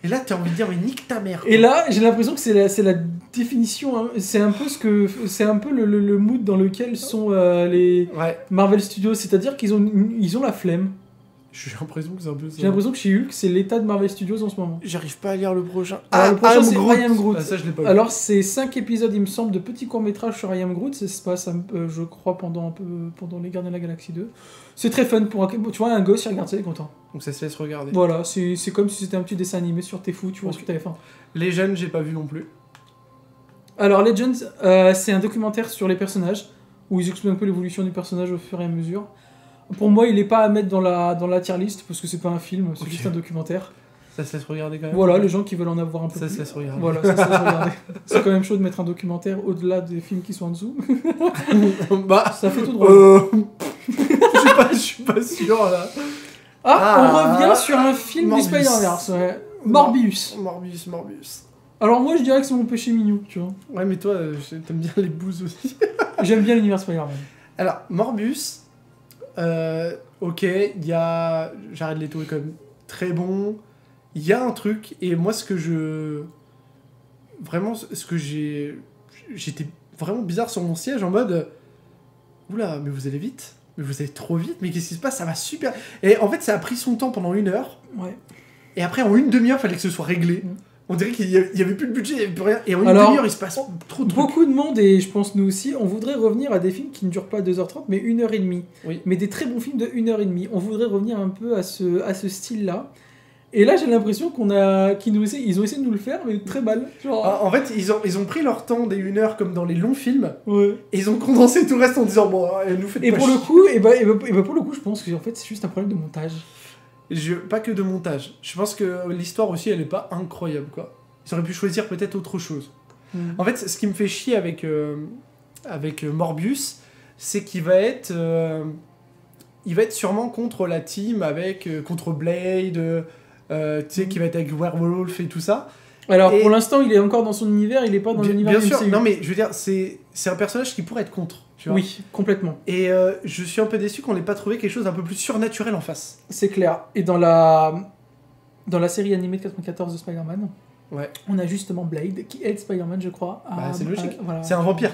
Et là, t'as envie de dire, mais nique ta mère. Quoi. Et là, j'ai l'impression que c'est la définition. Hein. C'est un peu le mood dans lequel sont les Marvel Studios. C'est-à-dire qu'ils ont la flemme. J'ai l'impression que c'est un peu ça. J'ai l'impression que chez Hulk, c'est l'état de Marvel Studios en ce moment. J'arrive pas à lire le prochain. Le prochain, c'est I Am Groot. Ah, ça, je l'ai pas vu. Alors, c'est 5 épisodes, il me semble, de petits courts-métrages sur I Am Groot. Ça se passe, je crois, pendant Les Gardiens de la Galaxie 2. C'est très fun. Tu vois, un gosse, il regarde ça, il est content. Donc ça se laisse regarder. Voilà, c'est comme si c'était un petit dessin animé sur Tfou, tu vois ce que t'avais fait. Les jeunes, j'ai pas vu non plus. Alors, Legends, c'est un documentaire sur les personnages, où ils expliquent un peu l'évolution du personnage au fur et à mesure. Pour moi, il est pas à mettre dans la tier list, parce que c'est pas un film, c'est juste un documentaire. Ça se laisse regarder quand même. Voilà, les gens qui veulent en avoir un peu plus. Ça se laisse regarder. Voilà, ça se laisse regarder. C'est quand même chaud de mettre un documentaire au-delà des films qui sont en dessous. Bah, ça fait tout drôle. Je suis pas sûr, là. On revient sur un film Morbius. du Spider-Verse, ouais. Morbius. Morbius. Alors moi, je dirais que c'est mon péché mignon, tu vois. Ouais, mais toi, t'aimes bien les bouses aussi. J'aime bien l'univers Spider-Man. Alors, Morbius... ok, il y a... Jared Leto est quand même très bon. Il y a un truc, et moi, j'étais vraiment bizarre sur mon siège, en mode... Oula, mais vous allez vite. Mais vous allez trop vite, mais qu'est-ce qui se passe? Ça va super... Et en fait, ça a pris son temps pendant 1 heure. Ouais. Et après, en 1 demi-heure, il fallait que ce soit réglé. On dirait qu'il y avait plus de budget, il n'y avait plus rien. Et en 1 demi-heure, il se passe trop de trucs. Beaucoup de monde, et je pense nous aussi, on voudrait revenir à des films qui ne durent pas 2h30, mais 1h30. Oui. Mais des très bons films de 1h30. On voudrait revenir un peu à ce style-là. Et là, j'ai l'impression ils ont essayé de nous le faire, mais très mal. Genre... En fait, ils ont pris leur temps des 1 heure comme dans les longs films, ouais. Et ils ont condensé tout le reste en disant, bon, nous faites et pas pour le coup, pour le coup, je pense que en fait, c'est juste un problème de montage. Pas que de montage. Je pense que l'histoire aussi, elle est pas incroyable, quoi. Ils auraient pu choisir peut-être autre chose. En fait, ce qui me fait chier avec Morbius, c'est qu'il va être... il va être sûrement contre la team, contre Blade, tu sais, qui va être avec Werewolf et tout ça. Alors, pour l'instant, il est encore dans son univers, il est pas dans l'univers Bien du sûr, MCU. non mais je veux dire, c'est un personnage qui pourrait être contre. Tu vois. Oui, complètement. Et je suis un peu déçu qu'on n'ait pas trouvé quelque chose d'un peu plus surnaturel en face. C'est clair. Et dans la série animée de 94 de Spider-Man, ouais. on a justement Blade qui aide Spider-Man, je crois. C'est logique. Voilà. C'est un vampire.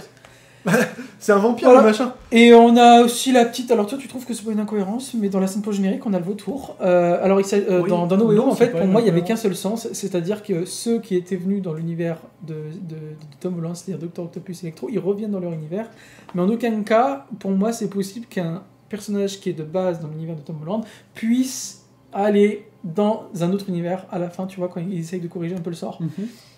C'est un vampire, voilà. le machin. Et on a aussi la petite... Alors toi, tu trouves que c'est pas une incohérence, mais dans la scène post-générique, on a le vautour. Alors, oui. dans No Way Home, en fait, pour moi, il n'y avait qu'un seul sens, c'est-à-dire que ceux qui étaient venus dans l'univers de Tom Holland, c'est-à-dire Dr. Octopus et Electro, ils reviennent dans leur univers. Mais en aucun cas, pour moi, c'est possible qu'un personnage qui est de base dans l'univers de Tom Holland puisse aller dans un autre univers à la fin, tu vois, quand ils essayent de corriger un peu le sort.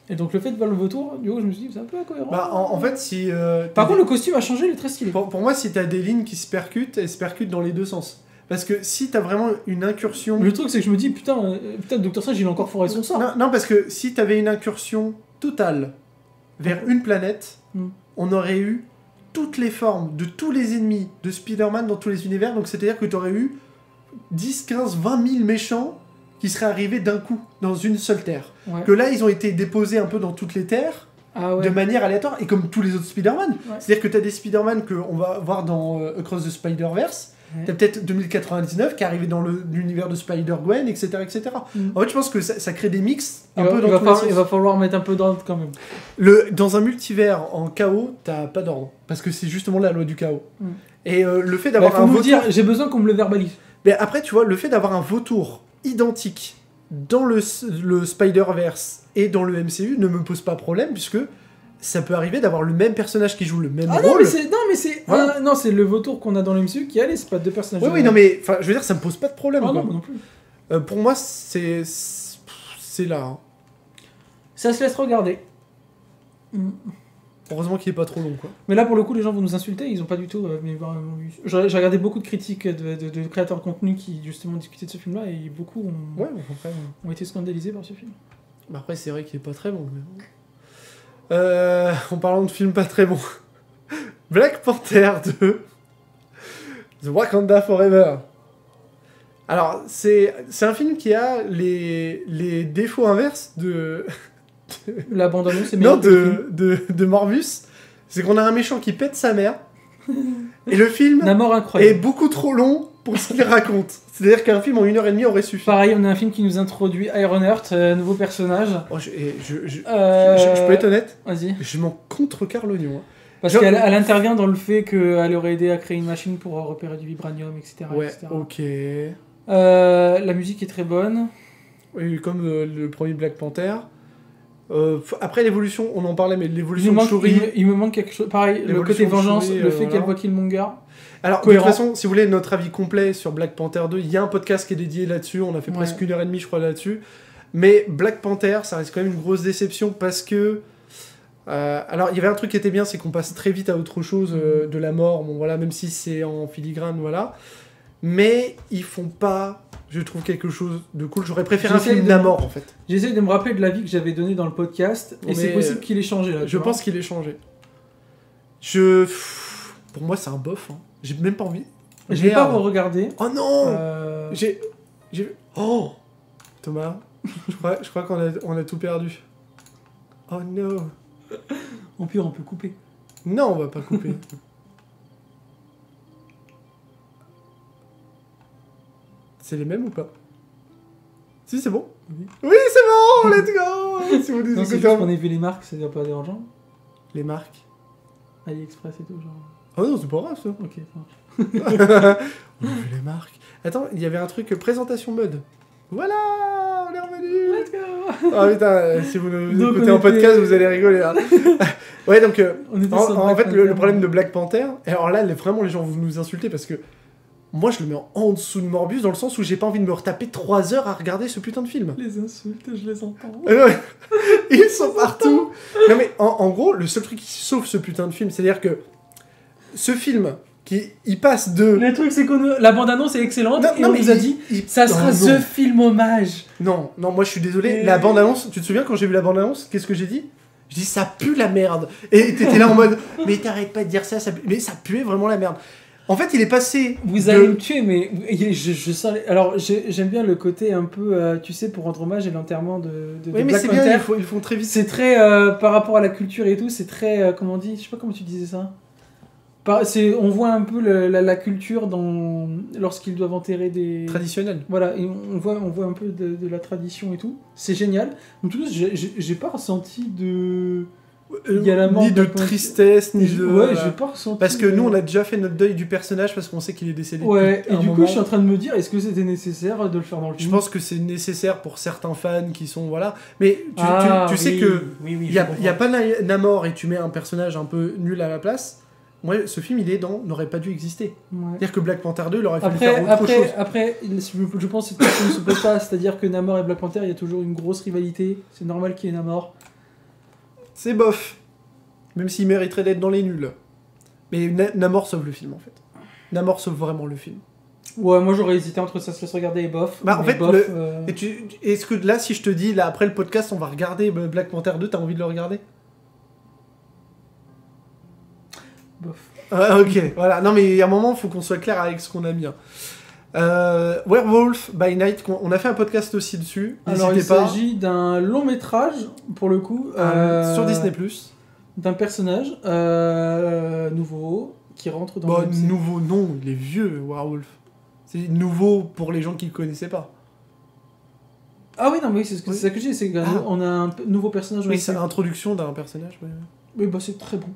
Et donc le fait de voir le vautour, du coup je me suis dit c'est un peu incohérent. Bah, en fait si... Par contre le costume a changé, il est très stylé. Pour moi si t'as des lignes qui se percutent, elles se percutent dans les deux sens. Parce que si t'as vraiment une incursion... Mais le truc c'est que je me dis putain Dr. Strange il a encore foré son sort. Non parce que si t'avais une incursion totale vers une planète, on aurait eu toutes les formes de tous les ennemis de Spider-Man dans tous les univers, donc c'est-à-dire que t'aurais eu 10, 15, 20 000 méchants qui seraient arrivés d'un coup dans une seule terre. Ouais. Que là, ils ont été déposés un peu dans toutes les terres, de manière aléatoire, et comme tous les autres Spider-Man. Ouais. C'est-à-dire que tu as des Spider-Man qu'on va voir dans Across the Spider-Verse, tu as peut-être 2099 qui est arrivé dans l'univers de Spider-Gwen, etc. etc. En fait, je pense que ça crée des mix un peu dans tous les sens. Il va falloir mettre un peu d'ordre quand même. Dans un multivers en chaos, t'as pas d'ordre, parce que c'est justement la loi du chaos. Et le fait d'avoir un vautour... j'ai besoin qu'on me le verbalise. Mais après, tu vois, le fait d'avoir un vautour identique dans le Spider-Verse et dans le MCU ne me pose pas problème, puisque ça peut arriver d'avoir le même personnage qui joue le même rôle. Voilà. Non, c'est le vautour qu'on a dans le MCU qui allait, c'est pas deux personnages. Oui, non, mais je veux dire, ça me pose pas de problème. Ah non, non plus. Pour moi, c'est là. Hein. Ça se laisse regarder. Heureusement qu'il est pas trop long, quoi. Mais là, pour le coup, les gens vont nous insulter, ils ont pas du tout... J'ai regardé beaucoup de critiques de créateurs de contenu qui, justement, discutaient de ce film-là, et beaucoup ont été scandalisés par ce film. Bah après, c'est vrai qu'il est pas très bon. Mais... en parlant de films pas très bons, Black Panther 2, The Wakanda Forever. Alors, c'est un film qui a les défauts inverses de... La bande-annonce, c'est meilleur de Morbius. C'est qu'on a un méchant qui pète sa mère, et le film est beaucoup trop long pour ce qu'il raconte. C'est-à-dire qu'un film en 1h30 aurait suffi. Pareil, on a un film qui nous introduit Ironheart, nouveau personnage. Oh, je peux être honnête. Vas-y. Je m'en contrecarre l'oignon. Hein. Parce qu'elle intervient dans le fait qu'elle aurait aidé à créer une machine pour repérer du vibranium, etc. Ouais, etc. ok. La musique est très bonne. Oui, comme le premier Black Panther. Après l'évolution, on en parlait, mais l'évolution de Shuri... Il me manque quelque chose. Pareil, le côté vengeance, le fait qu'elle voit Killmonger. Alors, cohérent. De toute façon, si vous voulez notre avis complet sur Black Panther 2, il y a un podcast qui est dédié là-dessus, on a fait presque 1h30, je crois, là-dessus. Mais Black Panther, ça reste quand même une grosse déception parce que... alors, il y avait un truc qui était bien, c'est qu'on passe très vite à autre chose de la mort, bon voilà, même si c'est en filigrane, voilà. Mais ils font pas, je trouve, quelque chose de cool. J'aurais préféré un film de la mort, en fait. J'essaie de me rappeler de l'avis que j'avais donné dans le podcast, et c'est possible qu'il ait changé, là. Je pense qu'il ait changé. Pour moi, c'est un bof, hein. J'ai même pas envie. Je l'ai pas regardé. Oh non Oh Thomas, je crois qu'on a tout perdu. Oh non. Au pire, on peut couper. Non, on va pas couper. C'est les mêmes ou pas? Si, c'est bon. Oui, c'est bon, let's go. Si vous non, c'est juste qu'on ait vu les marques, c'est pas dérangeant. Les marques AliExpress et tout, genre. Oh non, c'est pas grave, ça. Ok, ça marche. On a vu les marques. Attends, il y avait un truc, présentation mode. Voilà, on est revenu. Let's go. Ah putain, si vous nous écoutez en podcast, vous allez rigoler. Hein. Ouais, donc, en fait, le problème de Black Panther, et alors là, vraiment, les gens vont nous insulter parce que moi, je le mets en dessous de Morbius dans le sens où j'ai pas envie de me retaper 3 heures à regarder ce putain de film. Les insultes, je les entends. Ils sont partout. Non mais, en gros, le seul truc qui sauve ce putain de film, c'est-à-dire que ce film, il passe de... Le truc, c'est que la bande-annonce est excellente, et on nous a dit, ça sera The Film Hommage. Non, moi je suis désolé, la bande-annonce, tu te souviens quand j'ai vu la bande-annonce, qu'est-ce que j'ai dit? Je dis, ça pue la merde. Et t'étais là en mode, mais t'arrêtes pas de dire ça, mais ça puait vraiment la merde. En fait, il est passé. Vous allez me tuer, mais je sens. Alors, j'aime bien le côté un peu, tu sais, pour rendre hommage à l'enterrement de Oui, mais Black c'est Panther. bien, ils font très vite. C'est très, par rapport à la culture et tout, c'est très, comment on dit, je sais pas comment tu disais ça. On voit un peu la culture lorsqu'ils doivent enterrer des... Traditionnel. Voilà, et on voit un peu de la tradition et tout. C'est génial. En tout cas, j'ai pas ressenti de... Il y a la mort ni de tristesse, ni de... Ouais, j'ai pas ressenti... Parce que nous, on a déjà fait notre deuil du personnage parce qu'on sait qu'il est décédé. Ouais, et du coup, moment. je suis en train de me dire, est-ce que c'était nécessaire de le faire dans le film ? Je pense que c'est nécessaire pour certains fans qui sont... Voilà. Mais tu sais oui, que oui, il y a pas Namor et tu mets un personnage un peu nul à la place. Moi, ce film, il est dans n'aurait pas dû exister. Ouais. C'est-à-dire que Black Panther 2, il aurait fallu faire autre chose. Après, je pense que cette question ne se pose pas. C'est-à-dire que Namor et Black Panther, il y a toujours une grosse rivalité. C'est normal qu'il y ait Namor. C'est bof. Même s'il mériterait d'être dans les nuls. Mais Namor sauve le film, en fait. Namor sauve vraiment le film. Ouais, moi j'aurais hésité entre ça se laisse regarder et bof. Bah, en fait, bof, est-ce que là, si je te dis, là, après le podcast, on va regarder Black Panther 2, t'as envie de le regarder ? Bof. Ok, voilà. Non, mais il y a un moment, il faut qu'on soit clair avec ce qu'on a mis. Werewolf by Night, on a fait un podcast aussi dessus. Alors, il N'hésitez pas. s'agit d'un long métrage, pour le coup. Sur Disney+. D'un personnage nouveau qui rentre dans le MCU. Nouveau, non, il est vieux, Werewolf. C'est nouveau pour les gens qui le connaissaient pas. Ah oui, non, mais oui, c'est ça que j'ai, c'est qu'on a un nouveau personnage. Oui, c'est l'introduction d'un personnage. Ouais. Mais bah, c'est très bon.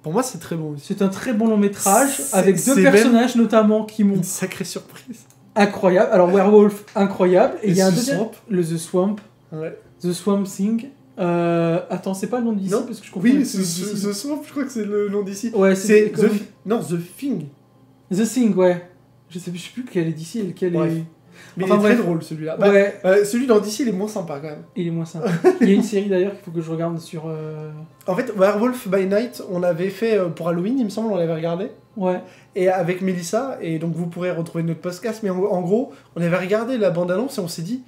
Pour moi, c'est très bon aussi. C'est un très bon long métrage avec deux c'est personnages notamment qui m'ont Une sacrée surprise. incroyable. Alors Werewolf, incroyable. Et il y a un The deuxième, Swamp. le The Swamp, Ouais. The Swamp Thing. Attends, c'est pas le nom d'ici Non. parce que je confonds. Oui, avec The Swamp, je crois que c'est le nom d'ici. Ouais, C'est comme- Non, The Thing. The Thing, ouais. Je sais plus lequel est d'ici et lequel Bref. est. Mais Enfin, il est très bref. drôle celui-là. Ouais, Celui dans DC, il est moins sympa quand même. il est moins sympa. Il y a une série d'ailleurs qu'il faut que je regarde sur. En fait, Werewolf by Night, on avait fait pour Halloween, il me semble, on l'avait regardé. Ouais. Et avec Mélissa, et donc vous pourrez retrouver notre podcast, mais en gros, on avait regardé la bande-annonce et on s'est dit,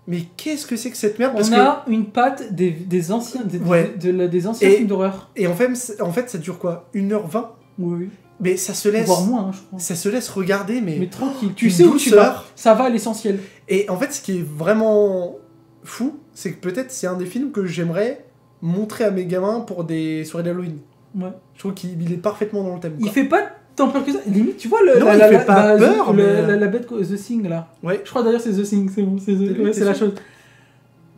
mais qu'est-ce que c'est que cette merde? Parce On a une patte des anciens, Ouais. des anciens Et- films d'horreur. Et en fait, ça dure quoi? 1h20? Oui. Mais ça se laisse... Voire moins, hein, je crois. Ça se laisse regarder, Mais mais... tranquille, tu une sais où tu douceur. vas. Ça va à l'essentiel. Et en fait, ce qui est vraiment fou, c'est que peut-être c'est un des films que j'aimerais montrer à mes gamins pour des soirées d'Halloween. Ouais. Je trouve qu'il est parfaitement dans le thème. Il Quoi. fait pas tant peur que ça. Limite, tu vois Non, il fait pas peur, mais- la bête, The Thing là. Ouais. Je crois d'ailleurs c'est The Thing, c'est bon, lui, ouais, t'es c'est la sûr chose.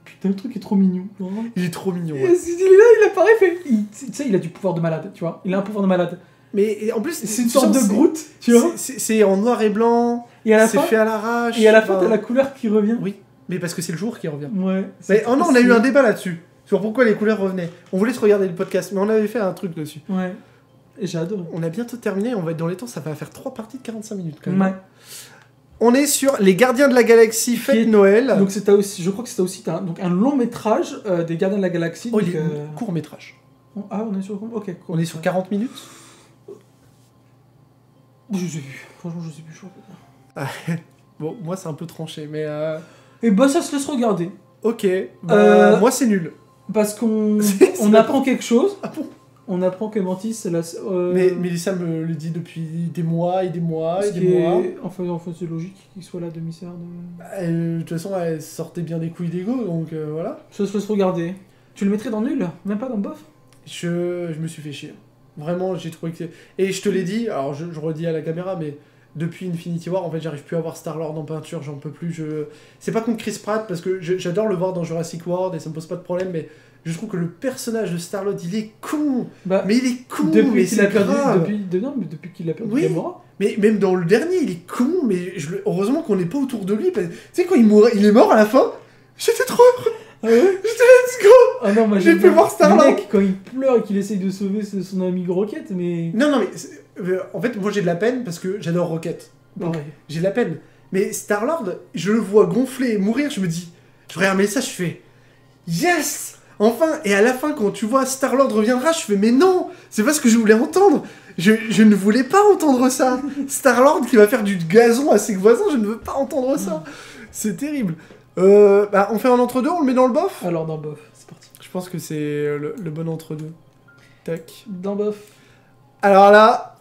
Putain, le truc est trop mignon. Vraiment. Il est trop mignon. Et Ouais. il est là, il apparaît, fait. Tu sais, il a du pouvoir de malade, tu vois. Il a un pouvoir de malade. Mais en plus, C'est une tu sorte sens, de Groot, tu vois. c'est en noir et blanc, Et à la c'est fin, fait à l'arrache. et à la fin, enfin, t'as la couleur qui revient. Oui, mais parce que c'est le jour qui revient. Ouais. Mais oh non, on a eu un débat là-dessus, sur pourquoi les couleurs revenaient. On voulait se regarder le podcast, mais on avait fait un truc dessus. Ouais. Et j'ai adoré. On a bientôt terminé, on va être dans les temps, ça va faire 3 parties de 45 minutes quand même. Ouais. On est sur Les Gardiens de la Galaxie, Fête est- Noël. Donc c'est aussi, je crois que c'était aussi donc un long métrage des Gardiens de la Galaxie. Oh, donc, il est court métrage. Ah, on est sur ok. Cool. On est sur 40 minutes. Je sais plus. Franchement, je sais plus. Je crois. Bon, moi c'est un peu tranché, mais Et bah ça se laisse regarder. ok. Bah, moi c'est nul. Parce qu'on C'est on pas- apprend quelque chose. Ah bon? On apprend que Mantis, c'est la. Mais Mélissa me le dit depuis des mois et des mois et ce des qui mois. est... Enfin, c'est logique qu'il soit là, demi-sœur de. De toute façon, elle sortait bien des couilles d'ego, donc voilà. Ça se laisse regarder. Tu le mettrais dans nul? Même pas dans bof? Je me suis fait chier. Vraiment, j'ai trouvé que... Et je te l'ai dit, alors je redis à la caméra, mais depuis Infinity War, en fait, j'arrive plus à voir Star-Lord en peinture, j'en peux plus. C'est pas contre Chris Pratt, parce que j'adore le voir dans Jurassic World, et ça me pose pas de problème, mais je trouve que le personnage de Star-Lord, il est con. Bah, Mais il est con, mais depuis qu'il c'est a perdu. grave. Non, mais depuis qu'il a perdu Oui. Gamora. Mais même dans le dernier, il est con, mais heureusement qu'on n'est pas autour de lui. Tu sais, quand il est mort à la fin, j'étais trop heureux. Ah ouais? J'étais let's go. Ah non, moi J'ai pu voir Star-Lord. Le mec, quand il pleure et qu'il essaye de sauver son ami Rocket, mais. Non, mais en fait, moi j'ai de la peine parce que j'adore Rocket. Donc, Ouais. j'ai de la peine. Mais Star-Lord, je le vois gonfler et mourir, je me dis, je regarde mes messages, je fais yes, enfin. Et à la fin, quand tu vois Star-Lord reviendra, je fais mais non, c'est pas ce que je voulais entendre. Je ne voulais pas entendre ça. Star-Lord qui va faire du gazon à ses voisins, je ne veux pas entendre ça. C'est terrible. Bah, on fait un entre-deux, on le met dans le bof. Alors, dans bof, c'est parti. Je pense que c'est le bon entre-deux. Tac. Dans bof. Alors là,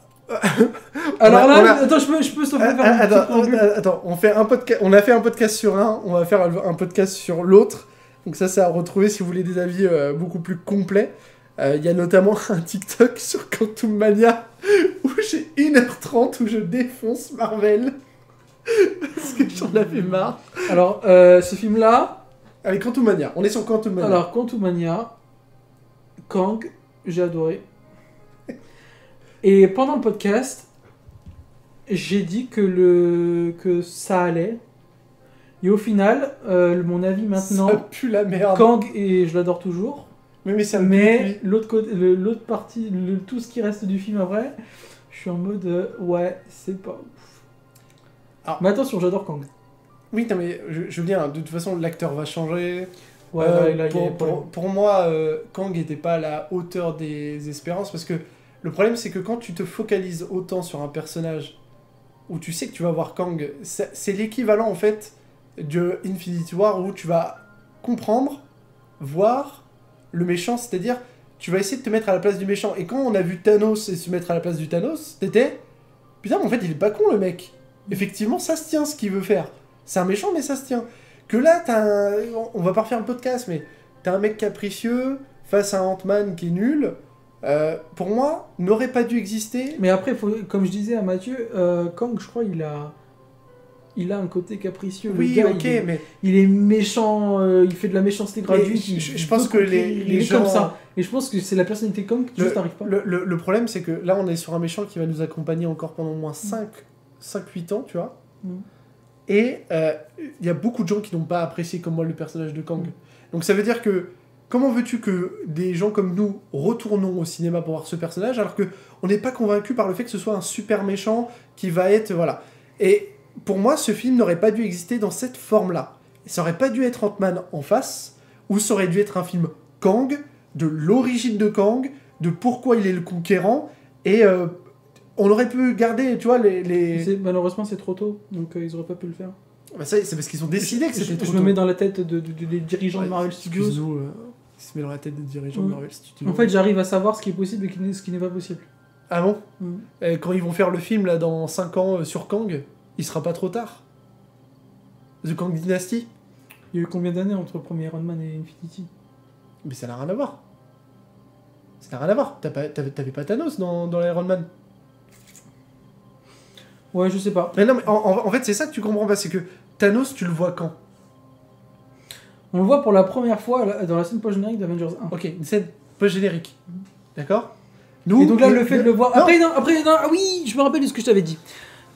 Alors là, attends, je peux s'il te plaît faire un petit préambule. Attends, on a fait un podcast sur un, on va faire un podcast sur l'autre. Donc ça à retrouver si vous voulez des avis beaucoup plus complets. Il y a notamment un TikTok sur Quantum Mania où j'ai 1h30 où je défonce Marvel. Parce que j'en avais marre. Alors, ce film-là... Avec Quantum Mania, on est sur Quantum Mania. Alors, Quantum Mania, Kang, j'ai adoré. Et pendant le podcast, j'ai dit que ça allait. Et au final, mon avis maintenant... Ça pue la merde. Kang, et je l'adore toujours. Mais ça mais l'autre partie, tout ce qui reste du film après, je suis en mode ouais, c'est pas ouf. Alors, mais attention, j'adore Kang. Oui, non, mais je veux dire, de toute façon, l'acteur va changer. Ouais, pour moi, Kang n'était pas à la hauteur des espérances parce que le problème, c'est que quand tu te focalises autant sur un personnage où tu sais que tu vas voir Kang, c'est l'équivalent en fait de Infinity War où tu vas comprendre, voir le méchant, c'est-à-dire tu vas essayer de te mettre à la place du méchant. Et quand on a vu Thanos et se mettre à la place du Thanos, t'étais putain, mais en fait, il est pas con le mec. Effectivement, ça se tient ce qu'il veut faire. C'est un méchant, mais ça se tient. Que là, on va pas refaire le podcast, mais t'as un mec capricieux face à un Ant-Man qui est nul. Pour moi, n'aurait pas dû exister. Mais après, comme je disais à Mathieu, Kang, je crois, il a un côté capricieux. Oui, le gars, ok, mais... Il est méchant, il fait de la méchanceté gratuite. Je pense que les gens... comme ça. Et je pense que c'est la personnalité Kang qui juste n'arrive pas. Le problème, c'est que là, on est sur un méchant qui va nous accompagner encore pendant au moins 5-8 ans, tu vois. Et il y a beaucoup de gens qui n'ont pas apprécié comme moi le personnage de Kang. Donc ça veut dire que comment veux-tu que des gens comme nous retournons au cinéma pour voir ce personnage alors qu'on n'est pas convaincu par le fait que ce soit un super méchant qui va être... Voilà. Et pour moi, ce film n'aurait pas dû exister dans cette forme-là. Ça aurait pas dû être Ant-Man en face, ou ça aurait dû être un film Kang, de l'origine de Kang, de pourquoi il est le conquérant, et... on aurait pu garder, tu vois, Malheureusement, c'est trop tôt, donc ils auraient pas pu le faire. Bah ça, c'est parce qu'ils ont décidé que c'était trop tôt. Je me mets dans la tête des dirigeants de Marvel Studios. Excuse-nous, ils se mettent dans la tête des dirigeants de Marvel Studios. En fait, j'arrive à savoir ce qui est possible et ce qui n'est pas possible. Ah bon Et quand ils vont faire le film, là, dans 5 ans, sur Kang, il sera pas trop tard. The Kang Dynasty. Il y a eu combien d'années entre le premier Iron Man et Infinity? Mais ça n'a rien à voir. Ça n'a rien à voir. T'avais pas Thanos dans l'Iron Man. Ouais, je sais pas. Mais non, mais en fait, c'est ça que tu comprends pas, c'est que Thanos, tu le vois quand? On le voit pour la première fois dans la scène post-générique d'Avengers 1. Ok, une scène post-générique. D'accord? Et donc là, le fait de le voir... Après, non, ah oui, je me rappelle de ce que je t'avais dit.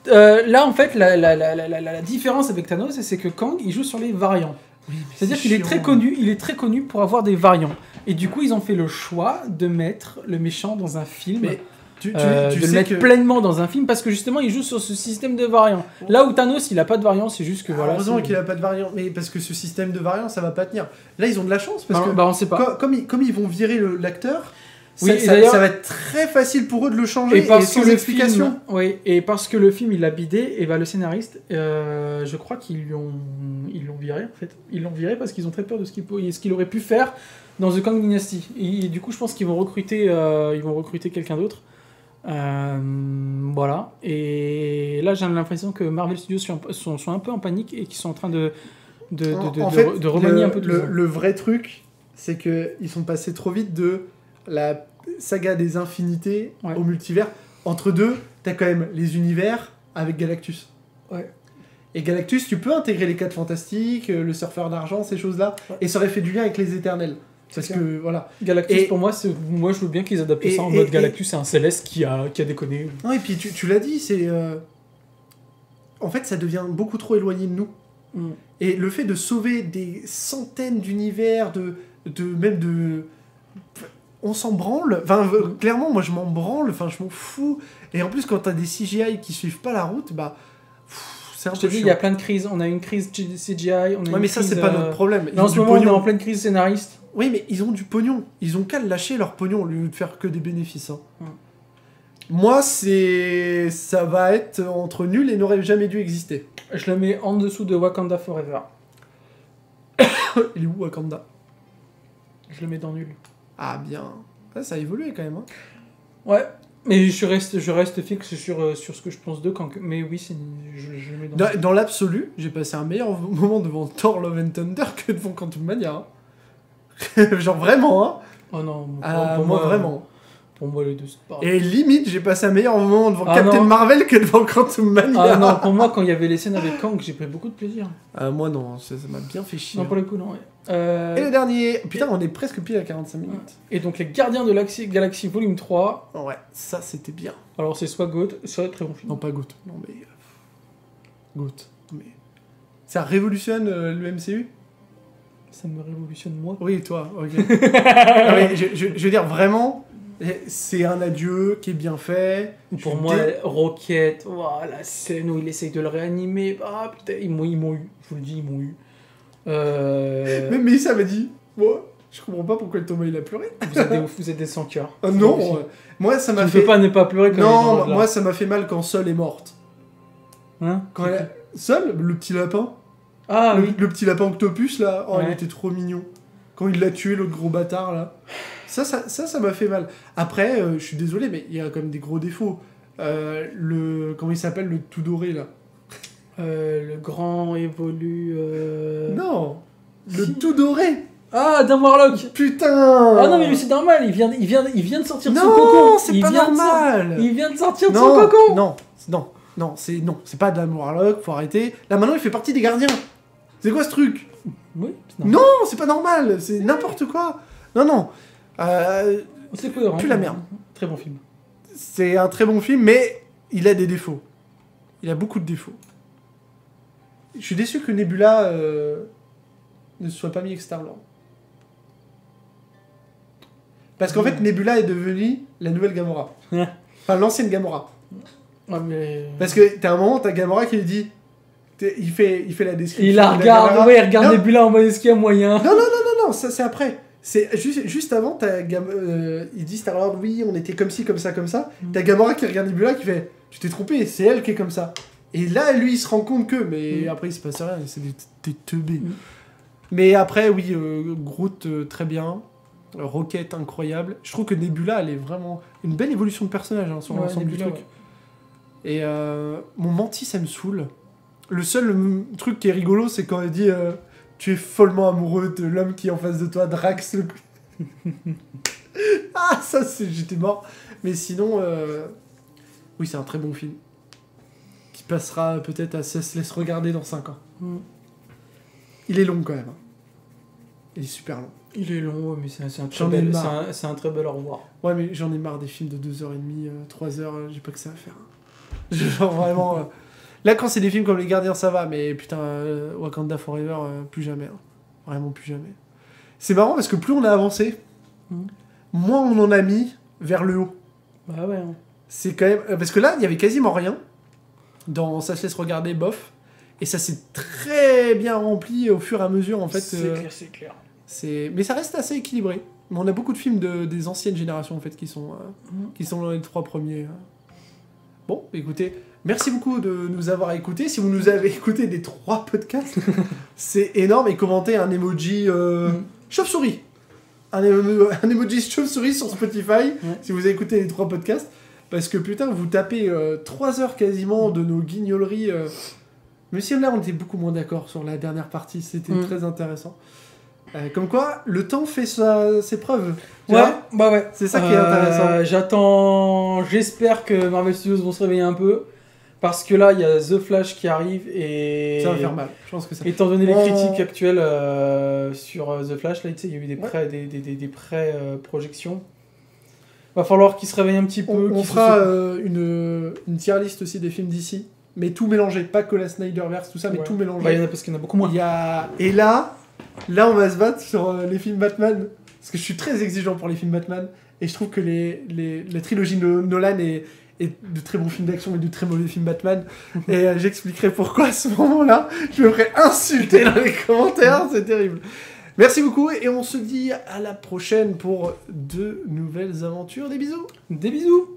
Là, en fait, la différence avec Thanos, c'est que Kang, il joue sur les variants. Oui, c'est-à-dire qu'il est très connu pour avoir des variants. Et du coup, ils ont fait le choix de mettre le méchant dans un film... Mais... de le mettre pleinement dans un film parce que justement il joue sur ce système de variants. Là où Thanos il a pas de variants, c'est juste que voilà. Heureusement qu'il a pas de variants, mais parce que ce système de variants ça va pas tenir. Là ils ont de la chance parce que on sait pas. Comme ils vont virer l'acteur, oui, ça va être très facile pour eux de le changer et sans explication. Oui, et parce que le film il a bidé, et le scénariste, je crois qu'ils l'ont viré en fait. Ils l'ont viré parce qu'ils ont très peur de ce qu'il aurait pu faire dans The Kang Dynasty. Et du coup je pense qu'ils vont recruter quelqu'un d'autre. Voilà, et là j'ai l'impression que Marvel Studios sont un peu en panique et qu'ils sont en train de remanier un peu tout ça. Le vrai truc, c'est qu'ils sont passés trop vite de la saga des infinités au multivers. Entre deux, t'as quand même les univers avec Galactus. Ouais. Et Galactus, tu peux intégrer les 4 Fantastiques, le Surfeur d'Argent, ces choses-là, et ça aurait fait du lien avec les Éternels. Parce que voilà. Galactus pour moi, moi je veux bien qu'ils adaptent ça en mode Galactus, c'est un Céleste qui a déconné. Non, et puis tu l'as dit, c'est en fait ça devient beaucoup trop éloigné de nous. Et le fait de sauver des centaines d'univers, on s'en branle. Enfin, clairement, moi je m'en branle. Enfin, je m'en fous. Et en plus, quand t'as des CGI qui suivent pas la route, bah. C'est un peu je te dis, il y a plein de crises. On a une crise CGI. Mais ça, c'est pas notre problème. En ce moment, on est en pleine crise scénariste. Oui, mais ils ont du pognon. Ils ont qu'à lâcher leur pognon au lieu de faire que des bénéfices. Moi, ça va être entre nul et n'aurait jamais dû exister. Je le mets en dessous de Wakanda Forever. Il est où Wakanda? Je le mets dans nul. Ah bien. Ça a évolué quand même. Ouais. Mais je reste fixe sur ce que je pense de Kang. Mais oui, je le mets Dans l'absolu, j'ai passé un meilleur moment devant Thor Love and Thunder que devant Quantum Mania. Hein. Genre vraiment, hein. Oh non, pour moi, vraiment. Pour moi, les deux, c'est pareil. Et limite, j'ai passé un meilleur moment devant Captain Marvel que devant Quantum Mania. Ah non, pour moi, quand il y avait les scènes avec Kang, j'ai pris beaucoup de plaisir. Moi non, ça m'a bien fait chier. Non, pour le coup, non, ouais. Et le dernier, putain, on est presque pile à 45 minutes. Et donc, les Gardiens de la Galaxie Volume 3. Ouais, ça c'était bien. Alors, c'est soit GOAT, soit très bon film. Non, pas GOAT. Non, mais. GOAT. Mais. Ça révolutionne le MCU? Ça me révolutionne, moi. Oui, toi, ok. Non, mais je veux dire, vraiment, c'est un adieu qui est bien fait. Pour moi, Rocket, la scène où il essaye de le réanimer, ah putain, ils m'ont eu. Je vous le dis, ils m'ont eu. Même Mélissa m'a dit, moi, je comprends pas pourquoi le Thomas il a pleuré. Vous êtes des sans-cœurs. Non, moi ça m'a fait... Tu peux pas ne pas pleurer quand non, moi ça m'a fait mal quand Sol est morte. Hein? Sol, le petit lapin. Ah oui. Le petit lapin octopus là, Ouais. il était trop mignon. Quand il l'a tué, l'autre gros bâtard là. Ça m'a fait mal. Après, je suis désolé, mais il y a quand même des gros défauts. Comment il s'appelle, le tout doré là? Le grand évolue... Non, le tout doré. Ah, Adam Warlock. Putain. Ah non, mais lui c'est normal, il vient de sortir de son Non, cocon. c'est pas normal. Il vient de sortir de son cocon. Non, c'est pas Adam Warlock, faut arrêter. Là maintenant, il fait partie des gardiens. C'est quoi ce truc? Oui, c'est normal. Non, c'est pas normal, c'est n'importe quoi. Non. C'est cohérent. Plus la merde. Très bon film. C'est un très bon film, mais il a des défauts. Il a beaucoup de défauts. Je suis déçu que Nebula ne se soit pas mis avec Star-Lord. Parce qu'en fait, Nebula est devenue la nouvelle Gamora. Enfin, l'ancienne Gamora. Ah, mais... Parce que t'as un moment, t'as Gamora qui lui dit... Il fait la description. Il la regarde, il regarde Nebula en mode est-ce qu'il y a moyen. Non, ça c'est après. C'est juste avant, il dit Star-Lord, oui, on était comme ci, comme ça, comme ça. T'as Gamora qui regarde Nebula qui fait, tu t'es trompé, c'est elle qui est comme ça. Et là, lui, il se rend compte que, mais après, il se passe rien, c'est des teubés. Mais après, oui, Groot, très bien. Rocket, incroyable. Je trouve que Nebula, elle est vraiment une belle évolution de personnage sur l'ensemble du truc. Ouais. Et mon Mantis, ça me saoule. Le seul truc qui est rigolo, c'est quand elle dit tu es follement amoureux de l'homme qui est en face de toi, Drax. Ah, ça, j'étais mort. Mais sinon, oui, c'est un très bon film. Qui passera peut-être à se laisse regarder dans 5 ans. Il est long quand même. Il est super long. Il est long, mais c'est un très bel au revoir. Ouais, mais j'en ai marre des films de 2h30, 3h, j'ai pas que ça à faire. Genre vraiment... Là, quand c'est des films comme Les Gardiens, ça va, mais putain, Wakanda Forever, plus jamais. Hein. Vraiment plus jamais. C'est marrant parce que plus on a avancé, moins on en a mis vers le haut. Bah ouais. Hein. C'est quand même... Parce que là, il y avait quasiment rien dans Ça se laisse regarder, bof. Et ça s'est très bien rempli au fur et à mesure, en fait. C'est clair. Mais ça reste assez équilibré. Mais on a beaucoup de films des anciennes générations, en fait, qui sont dans les 3 premiers. Bon, écoutez... Merci beaucoup de nous avoir écoutés. Si vous nous avez écouté des 3 podcasts, c'est énorme. Et commentez un emoji chauve-souris. Un emoji chauve-souris sur Spotify, si vous avez écouté les 3 podcasts. Parce que putain, vous tapez 3 heures quasiment de nos guignoleries. Même si là, on était beaucoup moins d'accord sur la dernière partie. C'était très intéressant. Comme quoi, le temps fait ses preuves. Ouais. C'est ça qui est intéressant. J'espère que Marvel Studios vont se réveiller un peu. Parce que là, il y a The Flash qui arrive et... Ça va faire mal, je pense que ça... Étant donné les critiques actuelles sur The Flash, là, il y a eu des pré-projections. Va falloir qu'ils se réveillent un petit peu. On fera une tier list aussi des films d'ici, mais tout mélangé, pas que la Snyderverse, tout ça, mais tout mélangé. Bah, il y en a parce qu'il y en a beaucoup moins. Et là, on va se battre sur les films Batman, parce que je suis très exigeant pour les films Batman, et je trouve que la trilogie Nolan est de très bons films d'action et de très mauvais films Batman. Et j'expliquerai pourquoi à ce moment-là. Je me ferai insulter dans les commentaires, c'est terrible. Merci beaucoup et on se dit à la prochaine pour de nouvelles aventures. Des bisous. Des bisous.